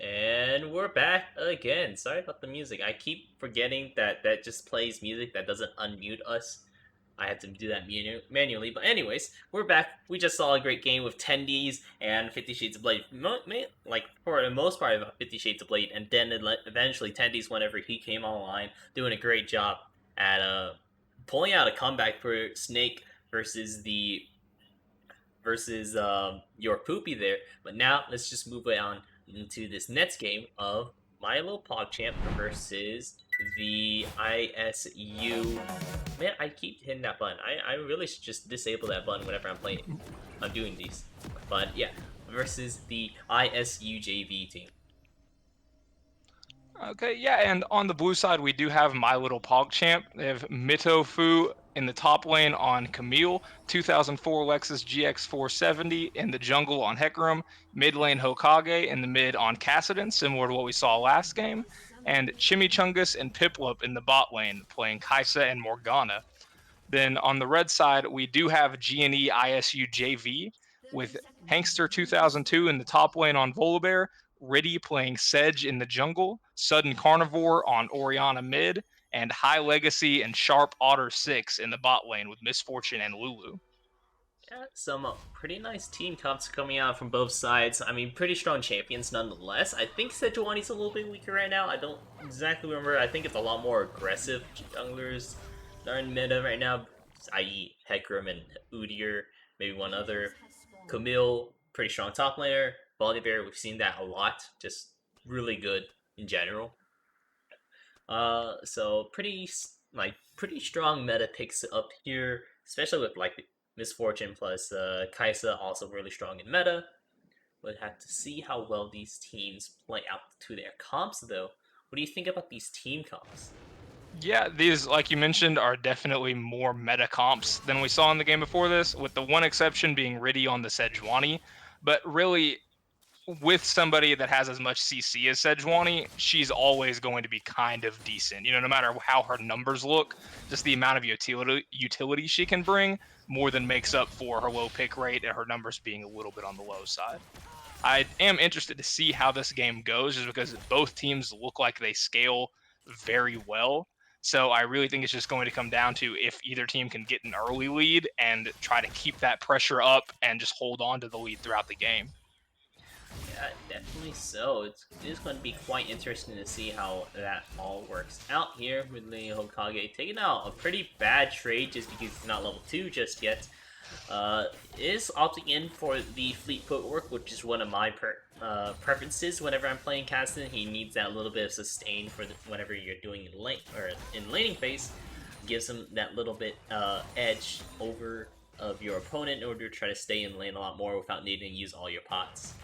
And we're back again. Sorry about the music. I keep forgetting that that just plays music that doesn't unmute us. I had to do that manually. But anyways, we're back. We just saw a great game with Tendies and 50 Shades of Blade. Like, for the most part, about 50 Shades of Blade. And then eventually Tendies, whenever he came online, doing a great job at pulling out a comeback for Snake versus your Poopy there. But now, let's just move on into this next game of My Little PogChamp versus the ISU. Man, I keep hitting that button. I really should just disable that button whenever I'm doing these. But yeah, versus the ISU JV team. Okay, yeah, and on the blue side, we do have My Little PogChamp. They have Mitofu in the top lane on Camille, 2004 Lexus GX470 in the jungle on Hecarim, mid lane Hokage in the mid on Kassadin, similar to what we saw last game, and Chimichangas and Piplup in the bot lane, playing Kaisa and Morgana. Then on the red side, we do have G&E ISU JV with Hankster 2002 in the top lane on Volibear, Riddy playing Sedge in the jungle, Sudden Carnivore on Orianna mid, and High Legacy and Sharp Otter 6 in the bot lane with Misfortune and Lulu. Yeah, some pretty nice team comps coming out from both sides. I mean, pretty strong champions nonetheless. I think Sejuani's a little bit weaker right now. I don't exactly remember. I think it's a lot more aggressive junglers that are in meta right now, i.e. Hecarim and Udyr, maybe one other. Camille, pretty strong top laner. Volibear, we've seen that a lot. Just really good in general. So pretty strong meta picks up here, especially with like Misfortune plus Kaisa also really strong in meta. We'll have to see how well these teams play out to their comps though. What do you think about these team comps? Yeah, these, like you mentioned, are definitely more meta comps than we saw in the game before this, with the one exception being Riddy on the Sejuani. But really, with somebody that has as much CC as Sejuani, she's always going to be kind of decent. No matter how her numbers look, just the amount of utility she can bring more than makes up for her low pick rate and her numbers being a little bit on the low side. I am interested to see how this game goes, just because both teams look like they scale very well. So I really think it's just going to come down to if either team can get an early lead and try to keep that pressure up and just hold on to the lead throughout the game. Yeah, definitely so. It is going to be quite interesting to see how that all works out here with Lady Hokage taking out a pretty bad trade just because he's not level 2 just yet. Is opting in for the fleet footwork, which is one of my preferences whenever I'm playing Caston. He needs that little bit of sustain for whenever you're doing in laning phase. Gives him that little bit edge over of your opponent in order to try to stay in lane a lot more without needing to use all your pots.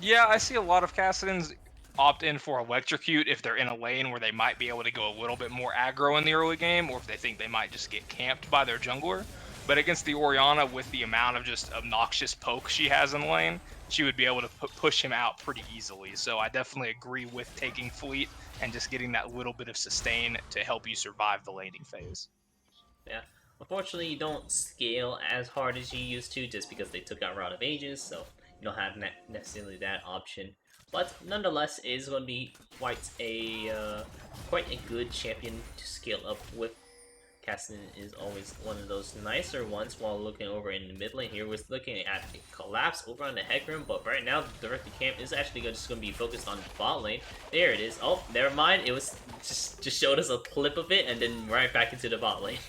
Yeah, I see a lot of Cassidans opt in for Electrocute if they're in a lane where they might be able to go a little bit more aggro in the early game, or if they think they might just get camped by their jungler. But against the Orianna, with the amount of just obnoxious poke she has in lane, she would be able to push him out pretty easily. So I definitely agree with taking Fleet and just getting that little bit of sustain to help you survive the laning phase. Yeah. Unfortunately, you don't scale as hard as you used to just because they took out Rod of Ages, so you don't have necessarily that option. But nonetheless, it is going to be quite a good champion to scale up with. Caston is always one of those nicer ones. While looking over in the mid lane here, we're looking at a collapse over on the Hecarim, but right now the directed camp is actually just going to be focused on the bot lane. There it is. Oh, never mind. It was just showed us a clip of it and then right back into the bot lane.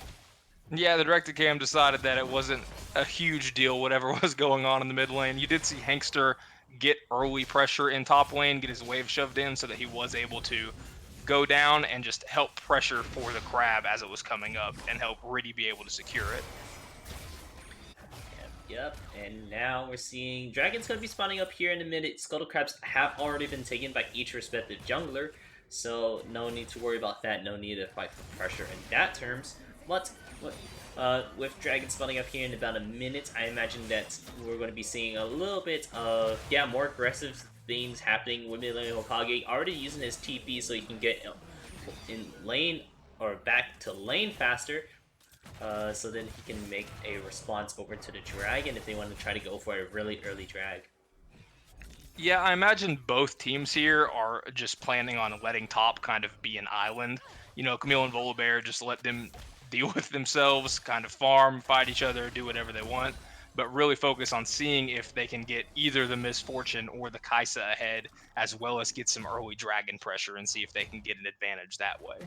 Yeah, the directed cam decided that it wasn't a huge deal, whatever was going on in the mid lane. You did see Hankster get early pressure in top lane, get his wave shoved in so that he was able to go down and just help pressure for the crab as it was coming up and help Riddy be able to secure it. Yep, and now we're seeing Dragon's going to be spawning up here in a minute. Scuttle Crabs have already been taken by each respective jungler, so no need to worry about that, no need to fight for pressure in that terms. But with Dragon spawning up here in about a minute, I imagine that we're going to be seeing a little bit of, more aggressive things happening with Lady Hokage already using his TP so he can get in lane or back to lane faster. So then he can make a response over to the dragon if they want to try to go for a really early drag. Yeah, I imagine both teams here are just planning on letting top kind of be an island. Camille and Volibear, just let them deal with themselves, kind of farm, fight each other, do whatever they want, but really focus on seeing if they can get either the Misfortune or the Kaisa ahead, as well as get some early dragon pressure and see if they can get an advantage that way.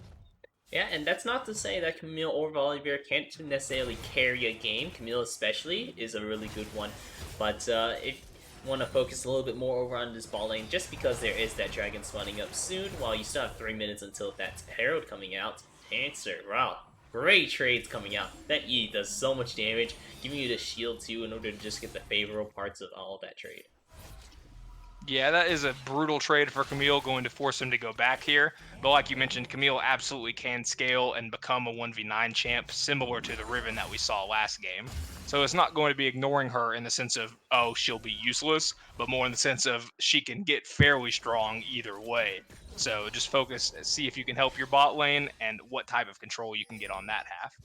Yeah, and that's not to say that Camille or Volibear can't necessarily carry a game. Camille especially is a really good one, but if you want to focus a little bit more over on this ball lane, just because there is that dragon spawning up soon, while you still have 3 minutes until that Herald coming out. Answer, wow, great trades coming out. That E does so much damage, giving you the shield too in order to just get the favorable parts of all of that trade. Yeah, that is a brutal trade for Camille, going to force him to go back here. But like you mentioned, Camille absolutely can scale and become a 1v9 champ, similar to the Riven that we saw last game. So it's not going to be ignoring her in the sense of, oh, she'll be useless, but more in the sense of she can get fairly strong either way. So just focus, see if you can help your bot lane and what type of control you can get on that half.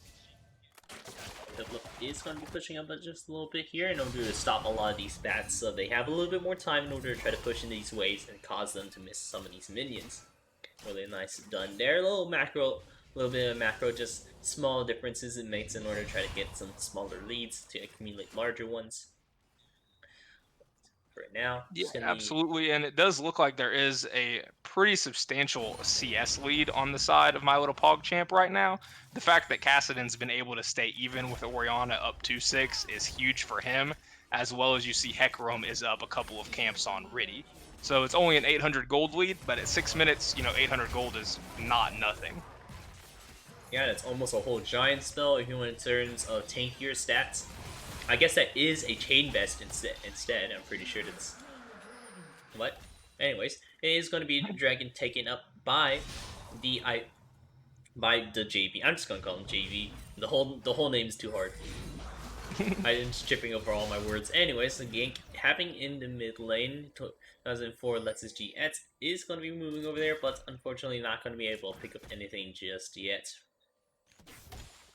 Piplup is going to be pushing up just a little bit here in order to stop a lot of these bats, so they have a little bit more time in order to try to push in these waves and cause them to miss some of these minions. Really nice done there. A little macro, a little bit of macro, just small differences it makes in order to try to get some smaller leads to accumulate larger ones. For now, Yeah, just gonna be absolutely. And it does look like there is a pretty substantial CS lead on the side of My Little PogChamp right now. The fact that Cassidon's been able to stay even with Oriana up 2-6 is huge for him, as well as you see Hecarim is up a couple of camps on Riddy. So it's only an 800 gold lead, but at 6 minutes, 800 gold is not nothing. yeah, that's almost a whole giant spell if you want in terms of tankier stats. I guess that is a chain vest instead. I'm pretty sure that's what. Anyways, it is going to be a dragon taken up by the JV. I'm just gonna call him JV. The whole name is too hard. I'm just tripping over all my words. Anyways, the gank happening in the mid lane. 2004 Lexus GX is going to be moving over there, but unfortunately not going to be able to pick up anything just yet.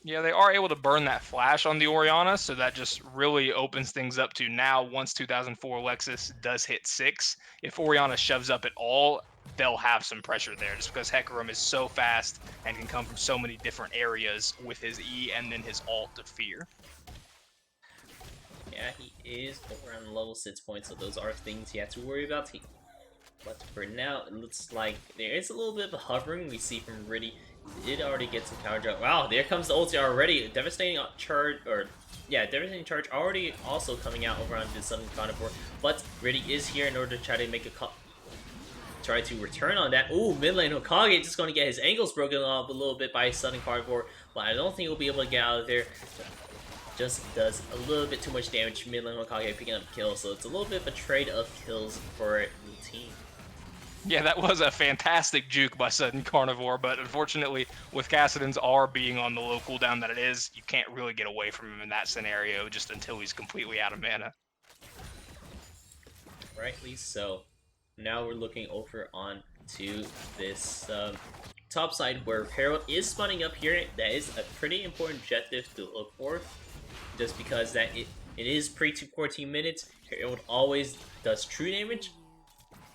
Yeah, they are able to burn that flash on the Oriana, so that just really opens things up to now once 2004 Lexus does hit 6. If Oriana shoves up at all, they'll have some pressure there just because Hecarim is so fast and can come from so many different areas with his E and then his ult to fear. Yeah, he is around level 6 points, so those are things he has to worry about. But for now, it looks like there is a little bit of a hovering we see from Riddy. Did already get some power drop. Wow, there comes the ulti already. Devastating Devastating charge already also coming out over on the Southern Carnivore. But Riddy is here in order to try to make a try to return on that. Ooh, mid lane Hokage just going to get his ankles broken off a little bit by Southern Carnivore, but I don't think he'll be able to get out of there. Just does a little bit too much damage. Mid lane Hokage picking up kills, so it's a little bit of a trade of kills for the team. Yeah, that was a fantastic juke by Sudden Carnivore, but unfortunately, with Cassidon's R being on the low cooldown that it is, you can't really get away from him in that scenario just until he's completely out of mana. Rightly so. Now we're looking over on to this top side where Herald is spawning up here. That is a pretty important objective to look for, just because that it is pre 14 minutes. Herald always does true damage,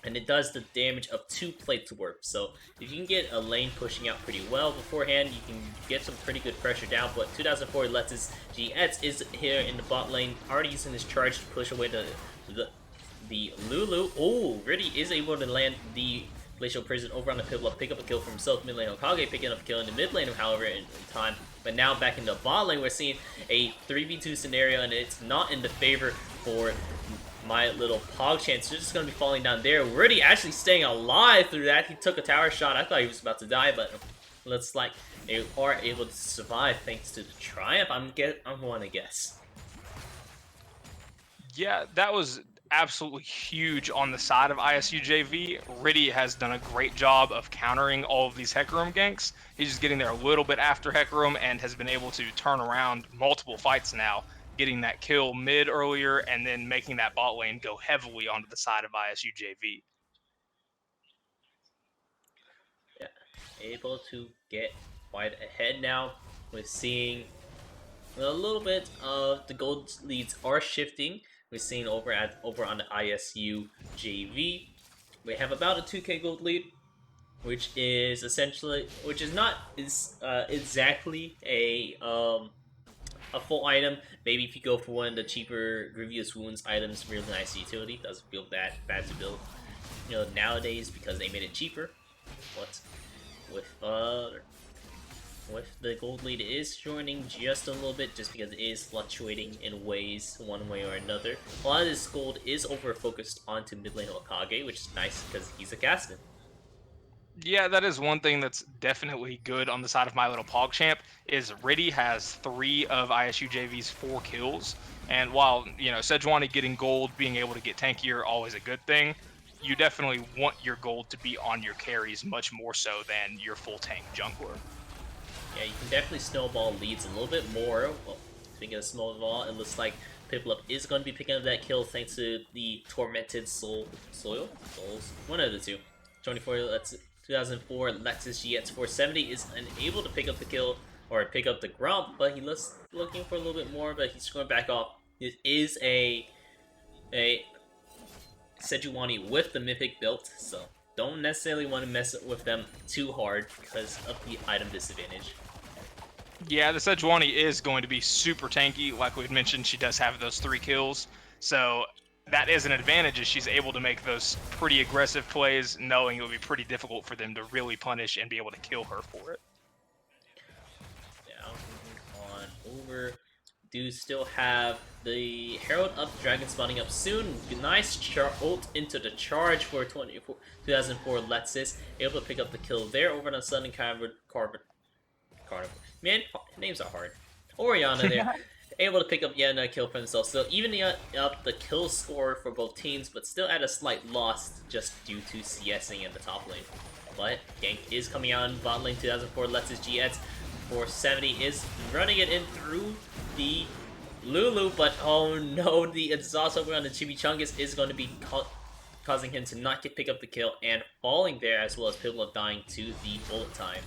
and it does the damage of 2 plate warp. So if you can get a lane pushing out pretty well beforehand, you can get some pretty good pressure down. But 2004 Lexus GX is here in the bot lane, already using his charge to push away the Lulu. Oh, Riddy is able to land the Glacial Prison over on the Piplup, pick up a kill for himself. Mid lane Hokage picking up a kill in the mid lane, however, in time. But now back in the bot lane, we're seeing a 3v2 scenario, and it's not in the favor for My Little PogChamp. So just going to be falling down there. Riddy actually staying alive through that. He took a tower shot. I thought he was about to die, but looks like they are able to survive thanks to the Triumph. I'm going to guess. Yeah, that was absolutely huge on the side of ISUJV. Riddy has done a great job of countering all of these Hecarim ganks. He's just getting there a little bit after Hecarim and has been able to turn around multiple fights now, getting that kill mid earlier and then making that bot lane go heavily onto the side of ISUJV. Yeah, able to get quite ahead now. We're seeing a little bit of the gold leads are shifting. We're seeing over on the ISU JV, we have about a 2k gold lead, which is not exactly a full item. Maybe if you go for one of the cheaper Grievous Wounds items, really nice utility. Doesn't feel that bad to build, nowadays because they made it cheaper. But with the gold lead is shortening just a little bit, just because it is fluctuating in ways one way or another. A lot of this gold is over focused onto mid lane Hokage, which is nice because he's a Gaston. Yeah, that is one thing that's definitely good on the side of My Little PogChamp is Riddy has 3 of ISUJV's 4 kills. And while, Sejuani getting gold, being able to get tankier, always a good thing. you definitely want your gold to be on your carries much more so than your full tank jungler. Yeah, you can definitely snowball leads a little bit more. Well, speaking of snowball, it looks like Piplup is going to be picking up that kill thanks to the Tormented Souls? One of the two. 2004 Lexus GX 470 is unable to pick up the kill or pick up the Grump, but he looking for a little bit more, but he's going back off. It is a Sejuani with the Mythic built, so don't necessarily want to mess with them too hard because of the item disadvantage. Yeah, the Sejuani is going to be super tanky. Like we've mentioned, she does have those 3 kills. So that is an advantage, is she's able to make those pretty aggressive plays, knowing it would be pretty difficult for them to really punish and be able to kill her for it. Now, moving on over. Do still have the Herald up, Dragon spawning up soon. Nice ult into the charge for 2004 Lexus. Able to pick up the kill there over on Sun and Carver. Man, names are hard. Orianna there. Able to pick up yet another kill for himself. So evening up the kill score for both teams, but still at a slight loss just due to CSing in the top lane. But gank is coming out in bot lane. 2004 Lexus GX 470 is running it in through the Lulu, but oh no, the exhaust over on the Chimichungus is going to be causing him to not pick up the kill and falling there, as well as Piplup dying to the bullet time.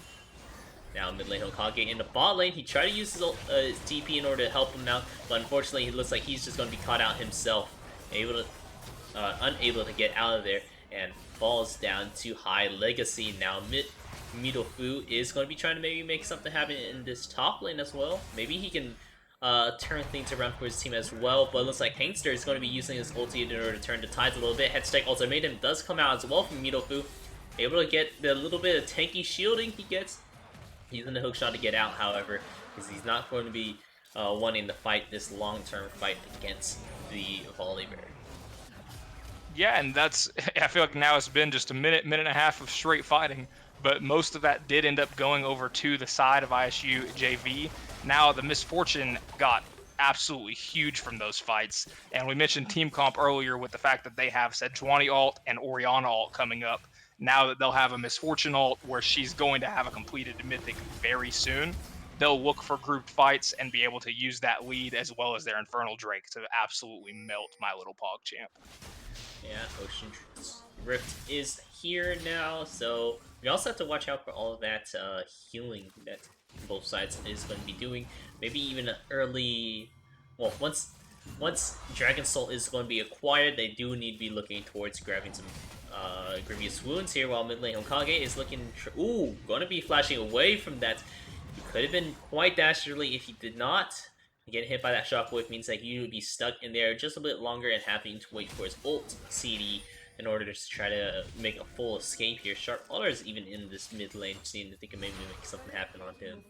Now mid lane Hokage in the bot lane, he tried to use his TP in order to help him out, but unfortunately it looks like he's just going to be caught out himself, unable to get out of there, and falls down to high legacy. Now Midofu is going to be trying to maybe make something happen in this top lane as well. Maybe he can turn things around for his team as well, but it looks like Hangster is going to be using his ulti in order to turn the tides a little bit. Headstrike ultimatum does come out as well from Midofu, able to get the little bit of tanky shielding he gets. Using the hookshot to get out, however, because he's not going to be wanting to fight this long-term fight against the Volibear. Yeah, and that's, I feel like now it's been just a minute and a half of straight fighting, but most of that did end up going over to the side of ISU JV. Now the misfortune got absolutely huge from those fights, and we mentioned team comp earlier with the fact that they have Sejuani ult and Orianna ult coming up. Now that they'll have a misfortune ult where she's going to have a completed mythic very soon, they'll look for grouped fights and be able to use that lead as well as their Infernal Drake to absolutely melt my little PogChamp. Yeah, Ocean Rift is here now, so we also have to watch out for all of that healing that both sides is going to be doing. Maybe even an early... Well, once Dragon Soul is going to be acquired, they do need to be looking towards grabbing some Grievous Wounds here, while mid lane Hokage is looking... Ooh, going to be flashing away from that. He could have been quite dastardly if he did not. Getting hit by that shockwave means that he would be stuck in there just a bit longer and having to wait for his ult CD in order to try to make a full escape here. Sharp Alder is even in this mid lane, seeing that they can maybe make something happen on him.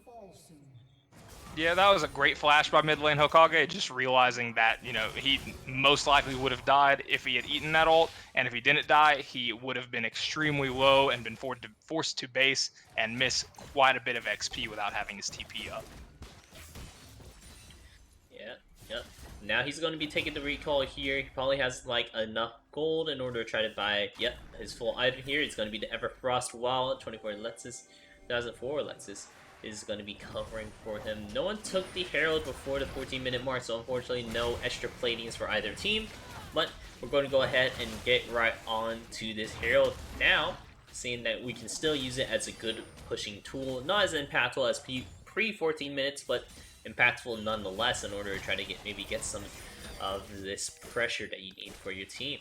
Yeah, that was a great flash by mid lane Hokage, just realizing that, you know, he most likely would have died if he had eaten that ult, and if he didn't die, he would have been extremely low and been forced to base and miss quite a bit of XP without having his TP up. Yep. Now he's going to be taking the recall here. He probably has like enough gold in order to try to buy, his full item here. It's going to be the Everfrost Wallet, 24 Lexus, 2004 Lexus is going to be covering for him. No one took the Herald before the 14-minute mark, so unfortunately no extra platings for either team. But we're going to go ahead and get right on to this Herald now, seeing that we can still use it as a good pushing tool. Not as impactful as pre-14 minutes, but impactful nonetheless in order to try to get some of this pressure that you need for your team.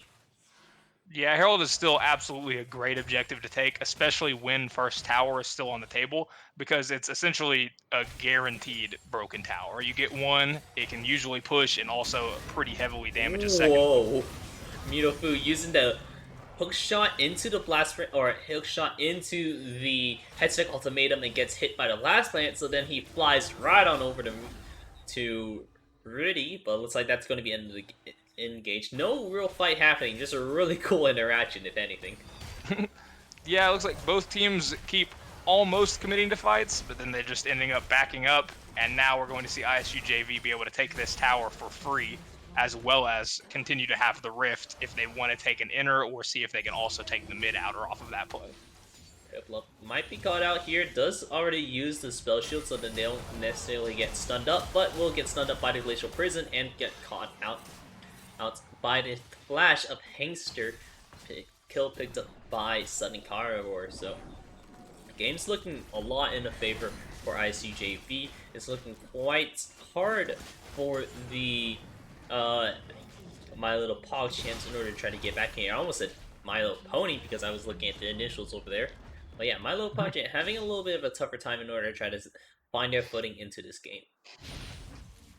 Yeah, Herald is still absolutely a great objective to take, especially when first tower is still on the table, because it's essentially a guaranteed broken tower. You get one, it can usually push and also pretty heavily damage a second. Whoa! Midofu using the hook shot into the blast or hook shot into the headstick ultimatum and gets hit by the last plant, so then he flies right on over to Rudy, but it looks like that's going to be engaged. No real fight happening, just a really cool interaction, if anything. Yeah, it looks like both teams keep almost committing to fights, but then they're just ending up backing up, and now we're going to see ISU JV be able to take this tower for free. as well as continue to have the rift if they want to take an inner or see if they can also take the mid outer off of that play. Piplup might be caught out here, does already use the spell shield so that they don't necessarily get stunned up, but will get stunned up by the Glacial Prison and get caught out by the flash of Hangster. Kill picked up by Sudden Carnivore, so the game's looking a lot in the favor for ISUJV. It's looking quite hard for the My Little Pog chance in order to try to get back in here. I almost said My Little Pony because I was looking at the initials over there. But yeah, My Little Pog Chant having a little bit of a tougher time in order to try to find their footing into this game.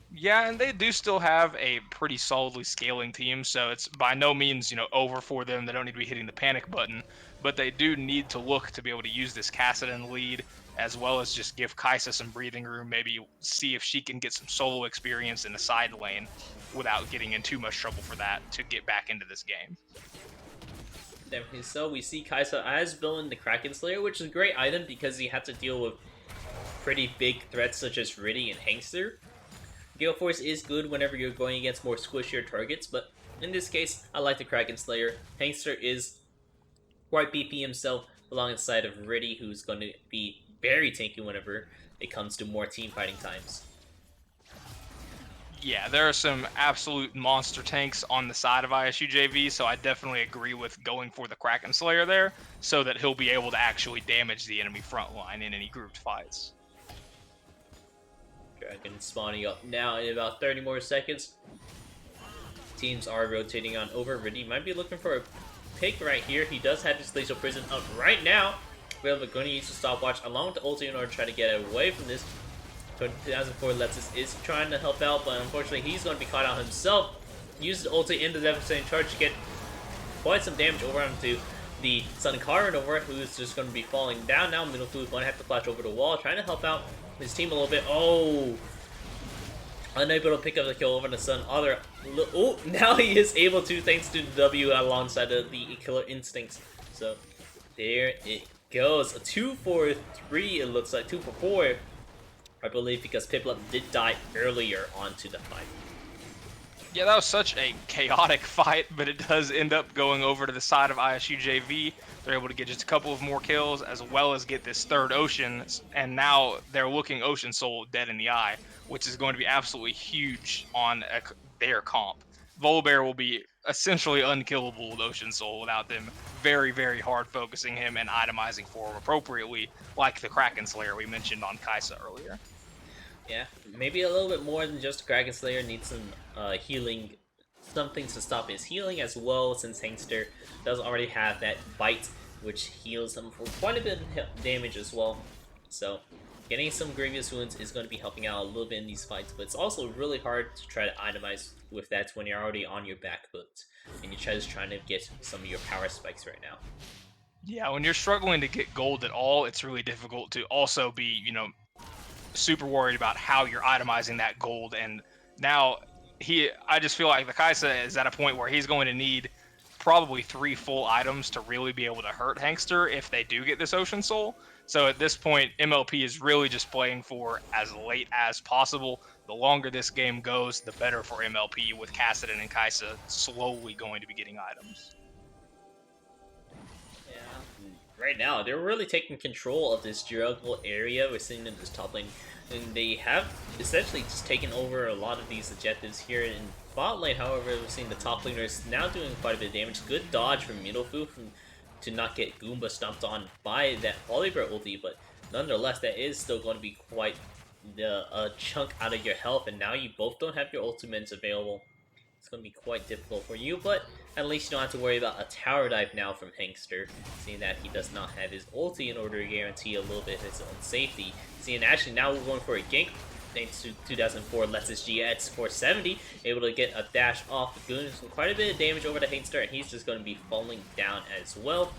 Yeah, and they do still have a pretty solidly scaling team, so it's by no means, over for them. They don't need to be hitting the panic button, but they do need to look to be able to use this Kassadin lead, as well as just give Kaisa some breathing room, maybe see if she can get some solo experience in the side lane without getting in too much trouble for that to get back into this game. Definitely so. We see Kaisa as villain the Kraken Slayer, which is a great item because you have to deal with pretty big threats such as Riddy and Hangster. Gale Force is good whenever you're going against more squishier targets, but in this case, I like the Kraken Slayer. Hangster is quite BP himself alongside of Riddy, who's going to be very tanky whenever it comes to more team fighting times. Yeah, there are some absolute monster tanks on the side of ISUJV, so I definitely agree with going for the Kraken Slayer there, so that he'll be able to actually damage the enemy front line in any grouped fights. Dragon spawning up now in about 30 more seconds. Teams are rotating on over. Riddy might be looking for a pick right here. He does have his Glacial Prison up right now. We're going to use the stopwatch along with the ulti in order to try to get away from this. 2004 Lexus is trying to help out, but unfortunately he's going to be caught out himself. Uses the ulti in the devastating charge to get quite some damage over onto the Sudden Carnivore, who's just going to be falling down now. Middle Food going to have to flash over the wall, trying to help out his team a little bit. Oh! Unable to pick up the kill over the Sun. Oh, now he is able to, thanks to the W alongside the Killer Instincts. So, there it goes. A 2 for 3, it looks like. 2 for 4, I believe, because Piplup did die earlier onto the fight. Yeah, that was such a chaotic fight, but it does end up going over to the side of ISUJV. They're able to get just a couple of more kills, as well as get this third Ocean, and now they're looking Ocean Soul dead in the eye, which is going to be absolutely huge on their comp. Volibear will be essentially unkillable with Ocean Soul without them very, very hard focusing him and itemizing for him appropriately, like the Kraken Slayer we mentioned on Kaisa earlier. Yeah, maybe a little bit more than just Kraken Slayer. Needs some healing, something to stop his healing as well, since Hangster does already have that bite, which heals him for quite a bit of damage as well. So, getting some Grievous Wounds is going to be helping out a little bit in these fights, but it's also really hard to try to itemize with that when you're already on your back foot, and you're just trying to get some of your power spikes right now. Yeah, when you're struggling to get gold at all, it's really difficult to also be, super worried about how you're itemizing that gold. And now I just feel like the Kaisa is at a point where he's going to need probably 3 full items to really be able to hurt Hangster if they do get this Ocean Soul. So at this point, MLP is really just playing for as late as possible. The longer this game goes, the better for MLP, with Kassadin and Kaisa slowly going to be getting items. Right now, they're really taking control of this jungle area. We're seeing in this top lane, and they have essentially just taken over a lot of these objectives here in bot lane. However, we're seeing the top laners now doing quite a bit of damage. Good dodge from Middlefu to not get Goomba stomped on by that Volibear ulti, but nonetheless, that is still going to be quite a chunk out of your health, and now you both don't have your ultimates available. It's going to be quite difficult for you, but at least you don't have to worry about a tower dive now from Hangster, seeing that he does not have his ulti in order to guarantee a little bit of his own safety. Seeing actually now we're going for a gank, thanks to 2004 Lexus GX 470, able to get a dash off the goons, and quite a bit of damage over to Hangster, and he's just going to be falling down as well.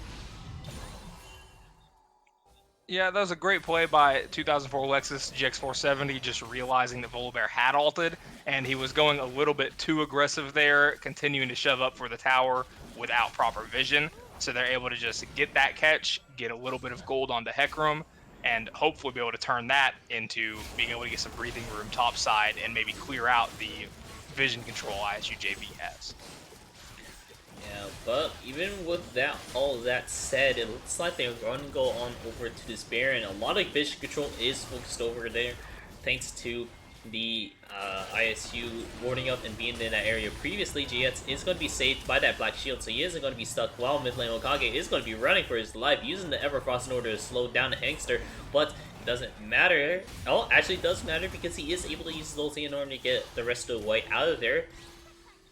Yeah, that was a great play by 2004 Lexus GX470, just realizing that Volibear had ulted, and he was going a little bit too aggressive there, continuing to shove up for the tower without proper vision. So they're able to just get that catch, get a little bit of gold onto Hecarim, and hopefully be able to turn that into being able to get some breathing room topside and maybe clear out the vision control ISUJV has. Yeah, but even with that, all that said, it looks like they're going to go on over to this Baron. A lot of vision control is focused over there, thanks to the ISU warding up and being in that area previously. GX is going to be saved by that Black Shield, so he isn't going to be stuck, while mid lane Okage is going to be running for his life, using the Everfrost in order to slow down the Hangster, but it doesn't matter. Oh, actually it does matter, because he is able to use his ulti in order to get the rest of the way out of there.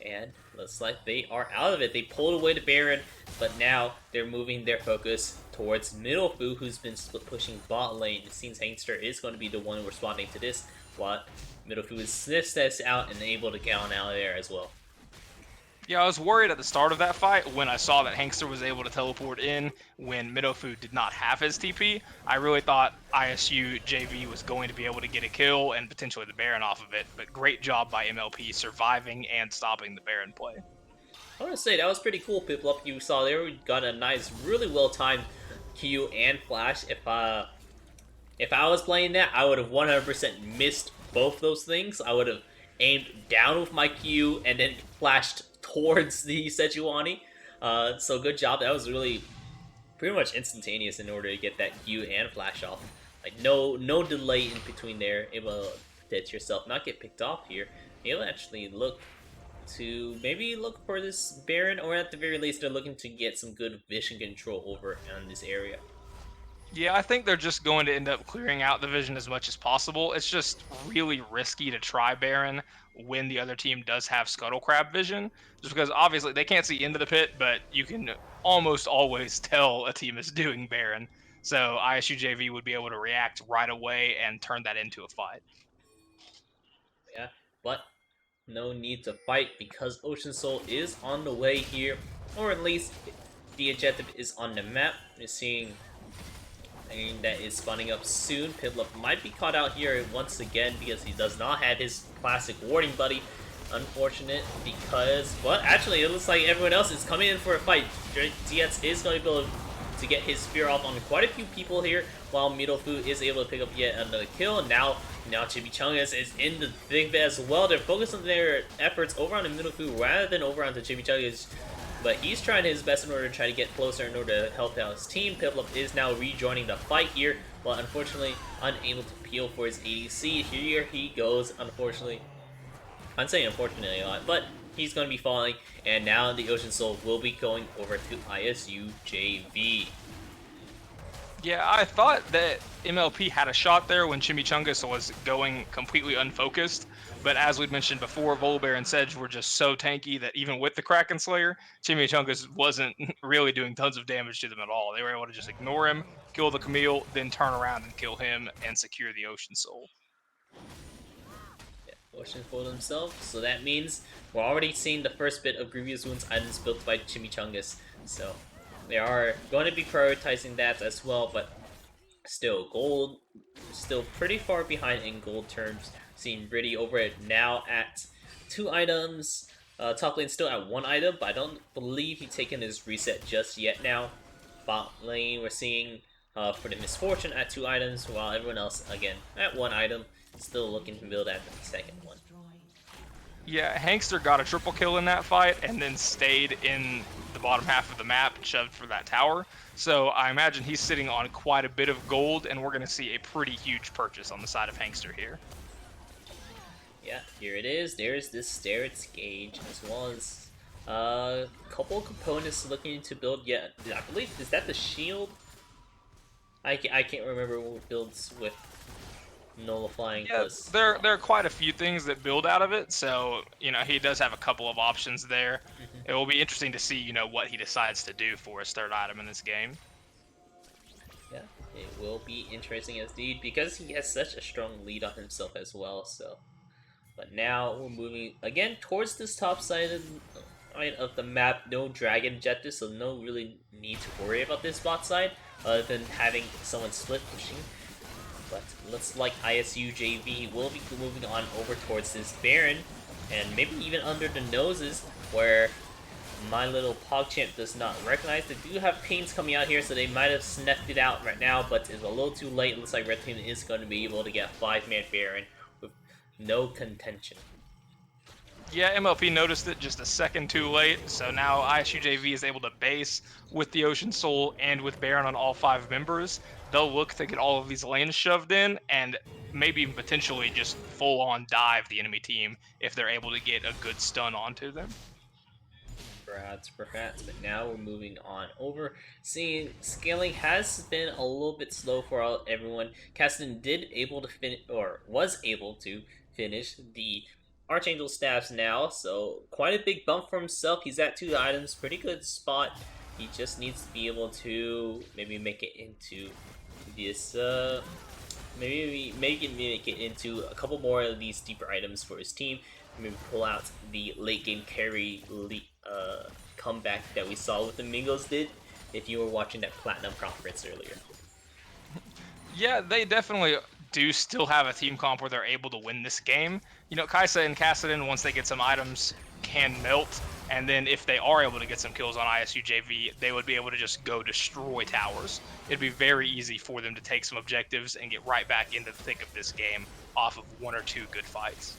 And looks like they are out of it. They pulled away the Baron, but now they're moving their focus towards Middlefu, who's been pushing bot lane. It seems Hangster is going to be the one responding to this, while Middlefu is sniffs this out and able to get on out of there as well. Yeah, I was worried at the start of that fight when I saw that Hangster was able to teleport in when Midofu did not have his TP. I really thought ISU JV was going to be able to get a kill and potentially the Baron off of it, but great job by MLP surviving and stopping the Baron play. I want to say that was pretty cool, Piplup. You saw there, we got a nice, really well-timed Q and Flash. If I was playing that, I would have 100% missed both those things. I would have aimed down with my Q and then flashed towards the Sejuani. So good job. That was really pretty much instantaneous in order to get that Q and flash off. Like no delay in between there. Able to protect yourself, not get picked off here. Able to actually look to maybe look for this Baron, or at the very least they're looking to get some good vision control over on this area. Yeah, I think they're just going to end up clearing out the vision as much as possible. It's just really risky to try Baron when the other team does have Scuttle Crab vision, just because obviously they can't see into the pit, but you can almost always tell a team is doing Baron. So ISUJV would be able to react right away and turn that into a fight. Yeah, but no need to fight because Ocean Soul is on the way here, or at least the objective is on the map. We're seeing that is spawning up soon. Piplup might be caught out here once again because he does not have his classic warding buddy. Unfortunate because, well, actually it looks like everyone else is coming in for a fight. GX is going to be able to get his spear off on quite a few people here, while Middlefu is able to pick up yet another kill. Now Chimichangas is in the thick of it as well. They're focusing their efforts over on the Middlefu rather than over onto Chimichangas. But he's trying his best in order to try to get closer in order to help out his team. Piplup is now rejoining the fight here, but unfortunately unable to peel for his ADC. Here he goes, unfortunately. I'm saying unfortunately a lot, but he's going to be falling, and now the Ocean Soul will be going over to ISU JV. Yeah, I thought that MLP had a shot there when Chimichangas was going completely unfocused, but as we'd mentioned before, Volibear and Sedge were just so tanky that even with the Kraken Slayer, Chimichangas wasn't really doing tons of damage to them at all. They were able to just ignore him, kill the Camille, then turn around and kill him and secure the Ocean Soul. Ocean for themselves, so that means we're already seeing the first bit of Grievous Wounds items built by Chimichangas, so they are going to be prioritizing that as well, but still, gold still pretty far behind in gold terms. Seeing Britty over it now at 2 items, top lane still at 1 item, but I don't believe he's taken his reset just yet now. Bot lane we're seeing for the Misfortune at 2 items, while everyone else again at 1 item. Still looking to build at the second one. Yeah, Hangster got a triple kill in that fight and then stayed in the bottom half of the map and shoved for that tower. So I imagine he's sitting on quite a bit of gold, and we're going to see a pretty huge purchase on the side of Hangster here. Yeah, here it is. There's this Starrett's Gauge, as well as a couple components looking to build yet. I believe, is that the shield? I can't remember what builds with nullifying. Yeah, there are quite a few things that build out of it, so you know he does have a couple of options there. It will be interesting to see what he decides to do for his third item in this game. Yeah, it will be interesting indeed because he has such a strong lead on himself as well. So, but now we're moving again towards this top side of the map. No dragon objective, so no really need to worry about this bot side other than having someone split pushing. But looks like ISU JV will be moving on over towards this Baron, and maybe even under the noses, where my little PogChamp does not recognize. They do have pains coming out here, so they might have snuffed it out right now, but it's a little too late. Looks like Red Team is going to be able to get 5-man Baron with no contention. Yeah, MLP noticed it just a second too late, so now ISUJV is able to base with the Ocean Soul and with Baron on all 5 members. They'll look to get all of these lanes shoved in and maybe even potentially just full on dive the enemy team if they're able to get a good stun onto them. Perhaps, but now we're moving on over. Seeing scaling has been a little bit slow for everyone. Caston did able to finish, or was able to finish the Archangel staffs now, so quite a big bump for himself. He's at 2 items, pretty good spot. He just needs to be able to maybe make it into this. Maybe make it into a couple more of these deeper items for his team. Maybe pull out the late game carry comeback that we saw with the Mingos did. If you were watching that Platinum conference earlier. Yeah, they definitely do still have a team comp where they're able to win this game. You know, Kaisa and Kassadin, once they get some items, can melt, and then if they are able to get some kills on ISUJV, they would be able to just go destroy towers. It'd be very easy for them to take some objectives and get right back into the thick of this game off of 1 or 2 good fights.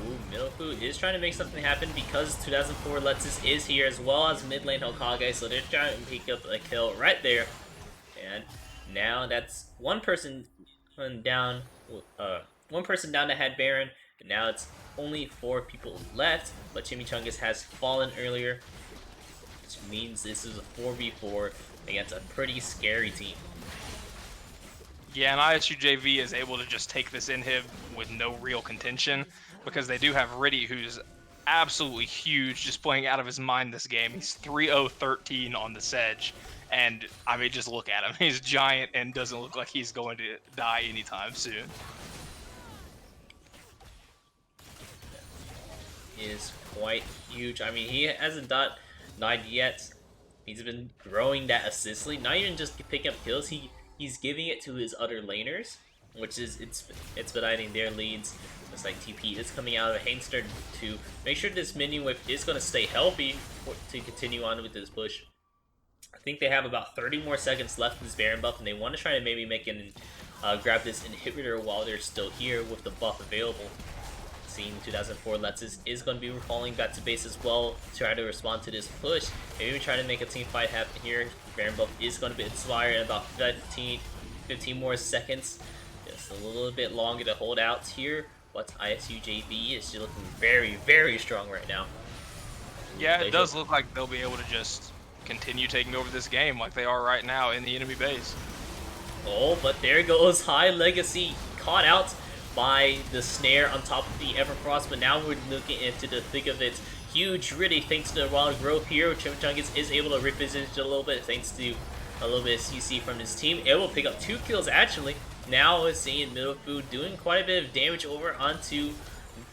Ooh, Milofu is trying to make something happen because 2004 Lexus is here as well as mid lane Hokage, so they're trying to pick up a kill right there. And now that's one person down. One person down that had Baron. And now it's only 4 people left, but Chimichangas has fallen earlier, which means this is a 4v4 against a pretty scary team. Yeah, and ISUJV is able to just take this inhib with no real contention because they do have Riddy, who's absolutely huge, just playing out of his mind this game. He's 3-0-13 on the Sedge, and I mean, just look at him. He's giant and doesn't look like he's going to die anytime soon. Is quite huge. I mean, he hasn't died yet. He's been growing that assist lead, not even just picking up kills. He's giving it to his other laners, which is it's expediting their leads. Looks like TP is coming out of Hamster to make sure this minion whip is going to stay healthy to continue on with this push. I think they have about 30 more seconds left in this Baron buff, and they want to try to maybe make an grab this inhibitor while they're still here with the buff available. Seeing 2004 Lexus is going to be falling back to base as well to try to respond to this push. Maybe try to make a team fight happen here. Baron buff is going to be expired in about 15 more seconds. Just a little bit longer to hold out here, but ISUJV is looking very, very strong right now. Yeah, it does look like they'll be able to just continue taking over this game like they are right now in the enemy base. Oh, but there goes High Legacy, caught out by the snare on top of the Everfrost, but now we're looking into the thick of it. Huge Riddy thanks to the wild growth here. Chimichangas is able to reposition a little bit thanks to a little bit of CC from his team. Able to pick up 2 kills actually. Now we're seeing Middlefood doing quite a bit of damage over onto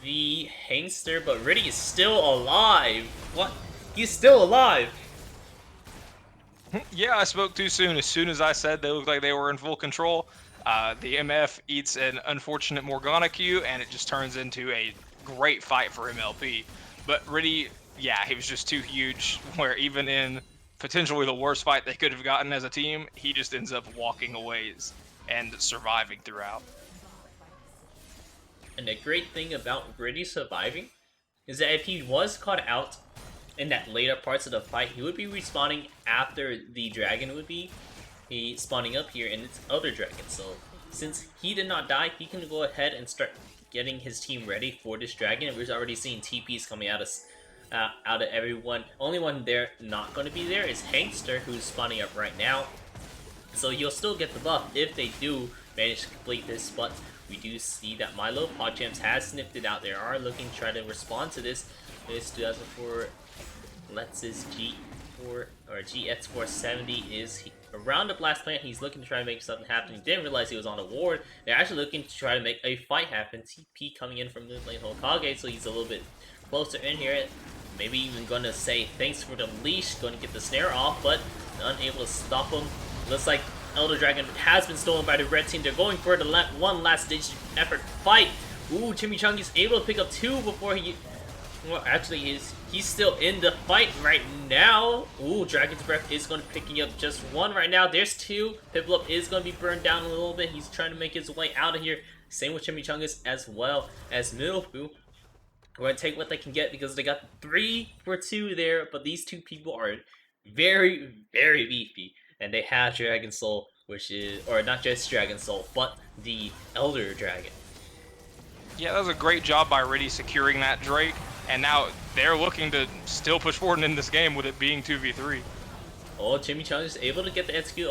the Hangster, but Riddy is still alive. What? He's still alive. Yeah, I spoke too soon. As soon as I said they looked like they were in full control, the MF eats an unfortunate Morgana Q, and it just turns into a great fight for MLP. But Riddy, yeah, he was just too huge, where even in potentially the worst fight they could have gotten as a team, he just ends up walking away and surviving throughout. And the great thing about Riddy surviving is that if he was caught out in that later parts of the fight, he would be respawning after the dragon would be spawning up here in its other dragon. So since he did not die, he can go ahead and start getting his team ready for this dragon. And we're already seeing TPs coming out of everyone. Only one they're not going to be there is Hangster, who's spawning up right now. So you'll still get the buff if they do manage to complete this, but we do see that Milo PogChamps has sniffed it out. They are looking to try to respond to this. This 2004 Lexus G4 or GX470 is around the blast plant. He's looking to try to make something happen. He didn't realize he was on a ward. They're actually looking to try to make a fight happen. TP coming in from the lane Hokage, so he's a little bit closer in here. Maybe even going to say thanks for the leash, going to get the snare off, but unable to stop him. Looks like Elder Dragon has been stolen by the red team. They're going for the one last ditch effort fight. Ooh, Chimichanga is able to pick up 2 before he... Well, actually, he's still in the fight right now. Ooh, Dragon's Breath is going to be picking up just 1 right now. There's 2. Piplup is going to be burned down a little bit. He's trying to make his way out of here. Same with Chimichangas as well as Middlefu. We're gonna take what they can get because they got 3 for 2 there, but these two people are very, very beefy. And they have Dragon Soul, which is, or not just Dragon Soul, but the Elder Dragon. Yeah, that was a great job by Riddy securing that Drake, and now they're looking to still push forward in this game with it being 2v3. Oh, Chimichanga is able to get the execute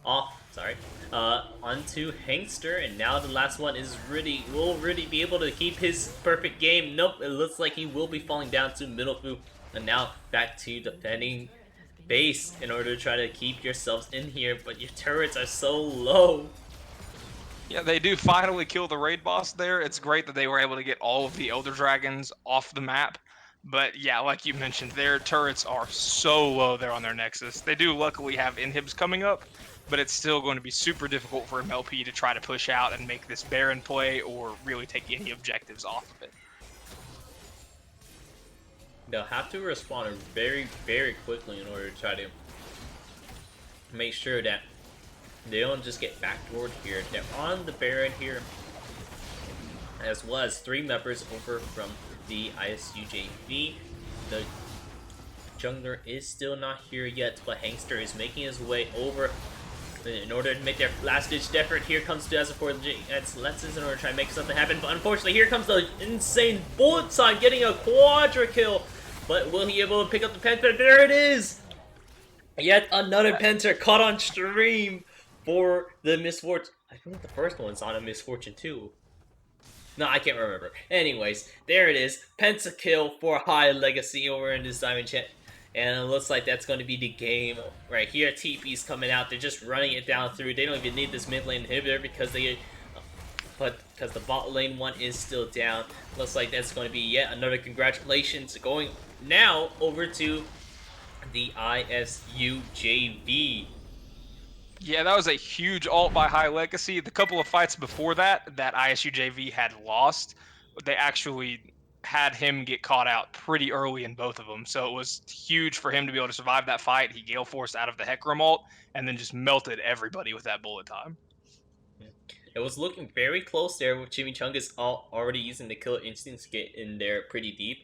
off, sorry, onto Hangster, and now the last one is Riddy. Will Riddy be able to keep his perfect game? Nope, it looks like he will be falling down to middle food, and now back to defending base in order to try to keep yourselves in here, but your turrets are so low. Yeah, they do finally kill the raid boss there. It's great that they were able to get all of the Elder Dragons off the map. But yeah, like you mentioned, their turrets are so low there on their Nexus. They do luckily have inhibs coming up, but it's still going to be super difficult for MLP to try to push out and make this Baron play or really take any objectives off of it. They'll have to respond very, very quickly in order to try to make sure that they don't just get backdoored here. They're on the Baron here, as well as 3 members over from the ISUJV. The jungler is still not here yet, but Hangster is making his way over in order to make their last-ditch effort. Here comes Desert for Lexus in order to try to make something happen, but unfortunately here comes the insane bullet sign getting a quadra kill. But will he be able to pick up the Penta? There it is! Yet another Penta caught on stream for the Misfortune. I think the first one's on a Misfortune too. No, I can't remember. Anyways, there it is. Pentakill for High Legacy over in this Diamond Chat. And it looks like that's going to be the game right here. TP's coming out. They're just running it down through. They don't even need this mid lane inhibitor because because the bot lane one is still down. Looks like that's going to be yet another congratulations going now over to the ISUJV. Yeah, that was a huge ult by High Legacy. The couple of fights before that ISUJV had lost, they actually had him get caught out pretty early in both of them. So it was huge for him to be able to survive that fight. He Gale Forced out of the Hecarim ult and then just melted everybody with that bullet time. It was looking very close there with Chimichangas already using the killer instincts to get in there pretty deep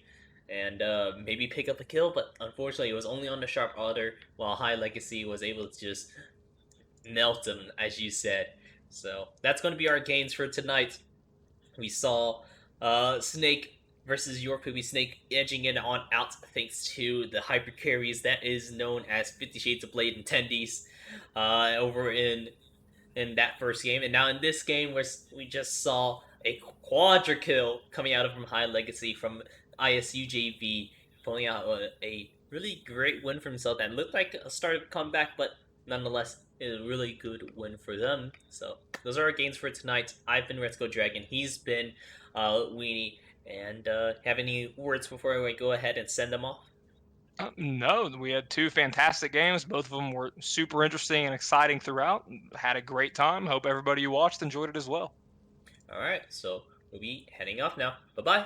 and maybe pick up a kill, but unfortunately it was only on the Sharp Alder while High Legacy was able to just melt him, as you said. So that's going to be our gains for tonight. We saw Snake versus York Baby Snake edging in on out thanks to the hyper carries that is known as 50 Shades of Blade and Tendies over in that first game. And now in this game, where we just saw a quadra kill coming out of from High Legacy from ISUJV, pulling out a really great win for himself that looked like a start of a comeback, but nonetheless, a really good win for them. So those are our gains for tonight. I've been Let's Go Dragon. He's been Weenie. And have any words before we go ahead and send them off? No, we had 2 fantastic games. Both of them were super interesting and exciting throughout. Had a great time. Hope everybody who watched enjoyed it as well. All right, so we'll be heading off now. Bye-bye.